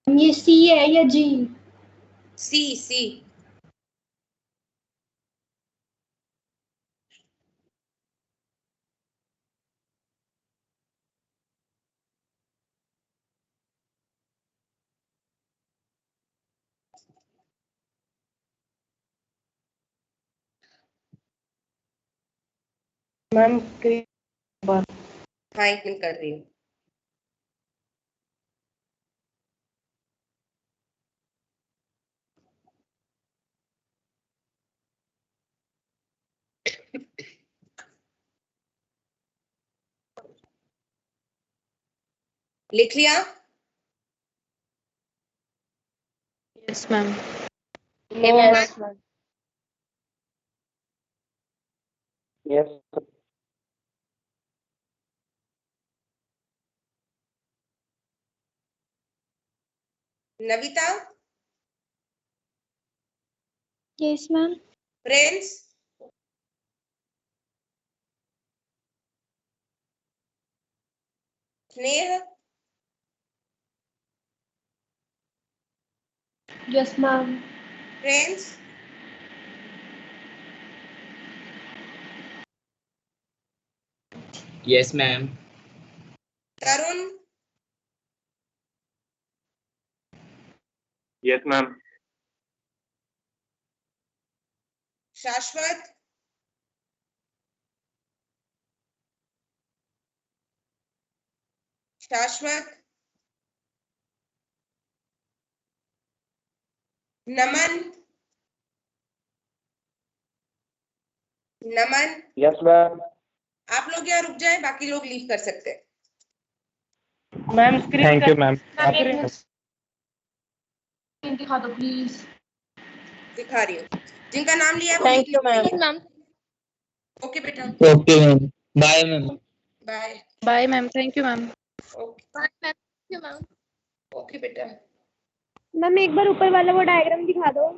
ये सी है या जी? सी सी। मैम हाँ, 1 मिनट कर रही हूँ। लिख लिया? Yes ma'am. No yes ma'am. Yes Navita? Yes ma'am. Prince? Sneh? Yes ma'am. Prince? Yes ma'am. Tarun? Yes ma'am. Shashwat? Shashwat? Naman? Naman? Yes ma'am. आप लोग यहाँ रुक जाए, बाकी लोग लीव कर सकते हैं। Ma'am screen thank you ma'am. Ma'am एक मिनट स्क्रीन दिखा दो प्लीज। दिखा रही हूँ। जिनका नाम लिया है वो थैंक लिख यू मैम। लीजिए। मैम ओके बेटा, okay ma'am. Bye ma'am. Bye. Bye ma'am, thank you ma'am. Okay. Thank you ma'am. Okay बेटा। मैम एक बार ऊपर वाला वो डायग्राम दिखा दो।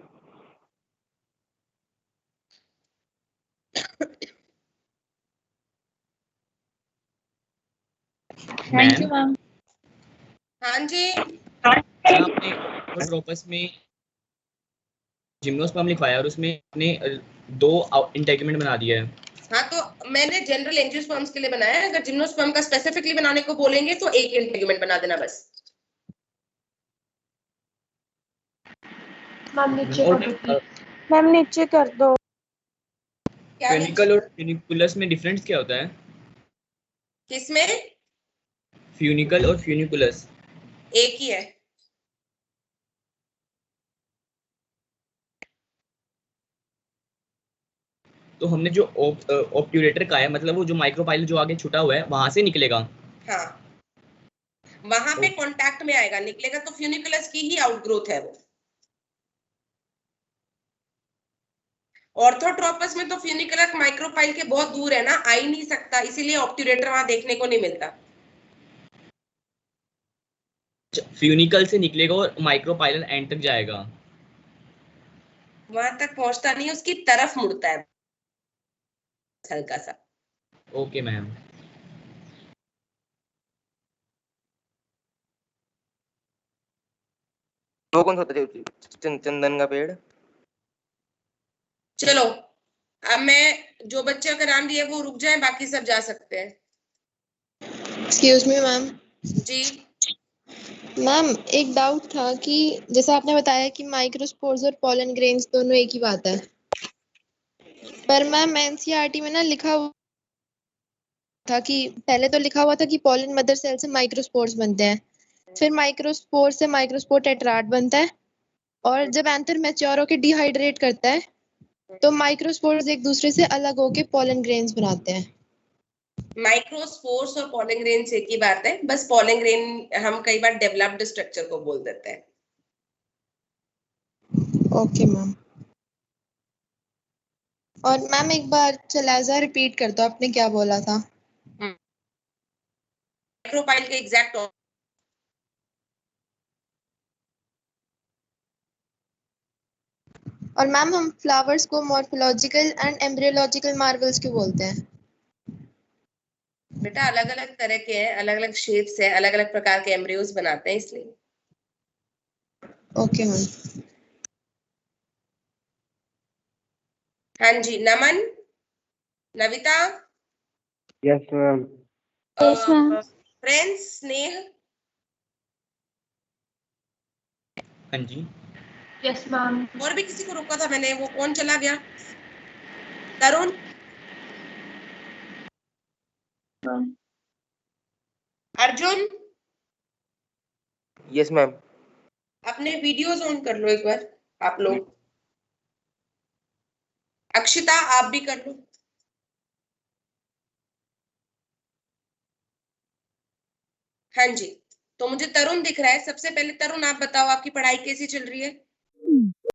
Thank you ma'am. हाँ जी। आपने ट्रोपस में जिम्नोस्पर्म लिखवाया और उसमें आपने 2 इंटेगुमेंट बना दिया है। हाँ, तो मैंने जनरल एंजियोस्पर्म्स के लिए बनाया है। अगर जिम्नोस्पर्म का स्पेसिफिकली बनाने को बोलेंगे तो एक इंटीग्यूमेंट बना देना बस। मैम नीचे और कर दो प्लीज। मैम नीचे कर दो। क्या फ्यूनिकल और फ्यूनिकुलस में डिफरेंस क्या होता है? किसमें? फ्यूनिकल और फ्यूनिकुलस एक ही है। तो हमने जो ऑब्ट्यूरेटर का है, मतलब वो जो माइक्रोपाइल जो आगे छुटा हुआ है वहां से निकलेगा। हाँ, वहां पे कांटेक्ट में आएगा, निकलेगा तो फ्यूनिकुलस की ही आउटग्रोथ है वो। ऑर्थोट्रोपस में तो फ्यूनिकुलस माइक्रोपाइल के बहुत दूर है ना, आ ही नहीं सकता, इसीलिए ऑब्ट्यूरेटर वहां देखने को नहीं मिलता। फ्यूनिकल से निकलेगा और माइक्रोपाइलर एंड तक जाएगा। वहां तक पहुंचता नहीं, उसकी तरफ मुड़ता है हल्का सा। Okay ma'am. वो कौन सा होता है चंदन का पेड़? चलो, अब मैं जो बच्चे का नाम लिया वो रुक जाए, बाकी सब जा सकते हैं। Excuse me ma'am. जी मैम एक डाउट था कि जैसा आपने बताया कि माइक्रोस्पोर्स और पॉलन ग्रेन्स दोनों एक ही बात है, पर मैम एनसीईआरटी में ना लिखा हुआ था कि पहले तो लिखा हुआ था कि पॉलन मदर सेल से माइक्रोस्पोर्स बनते हैं, फिर माइक्रोस्पोर से माइक्रोस्पोर टेट्राड बनता है, और जब एंथर मैच्योर होकर डिहाइड्रेट करता है तो माइक्रोस्पोर्स एक दूसरे से अलग होके पॉलन ग्रेन्स बनाते हैं। माइक्रोस्पोर्स और पॉलन ग्रेन एक ही बात है, बस पॉलन ग्रेन हम कई बार डेवलप्ड स्ट्रक्चर को बोल देते हैं। Okay ma'am. और मैम एक बार चलाजा रिपीट कर दो, आपने क्या बोला था? माइक्रोपाइल के एग्जैक्ट और मैम हम फ्लावर्स को मॉर्फोलॉजिकल एंड एम्ब्रियोलॉजिकल मार्वल्स क्यों बोलते हैं? बेटा अलग अलग तरह के हैं, अलग अलग शेप्स है, अलग अलग प्रकार के एम्ब्रियोज बनाते हैं इसलिए। Okay ma'am. हाँ जी, Naman, Navita, yes ma'am. Yes ma'am. Friends, Sneh, हाँ जी। Yes ma'am. और भी किसी को रोका था मैंने, वो कौन चला गया? तरुण, अर्जुन, यस मैम। अपने वीडियोस ऑन कर लो एक बार आप लोग। अक्षिता आप भी कर लो। हाँ जी, तो मुझे तरुण दिख रहा है। सबसे पहले तरुण आप बताओ आपकी पढ़ाई कैसी चल रही है?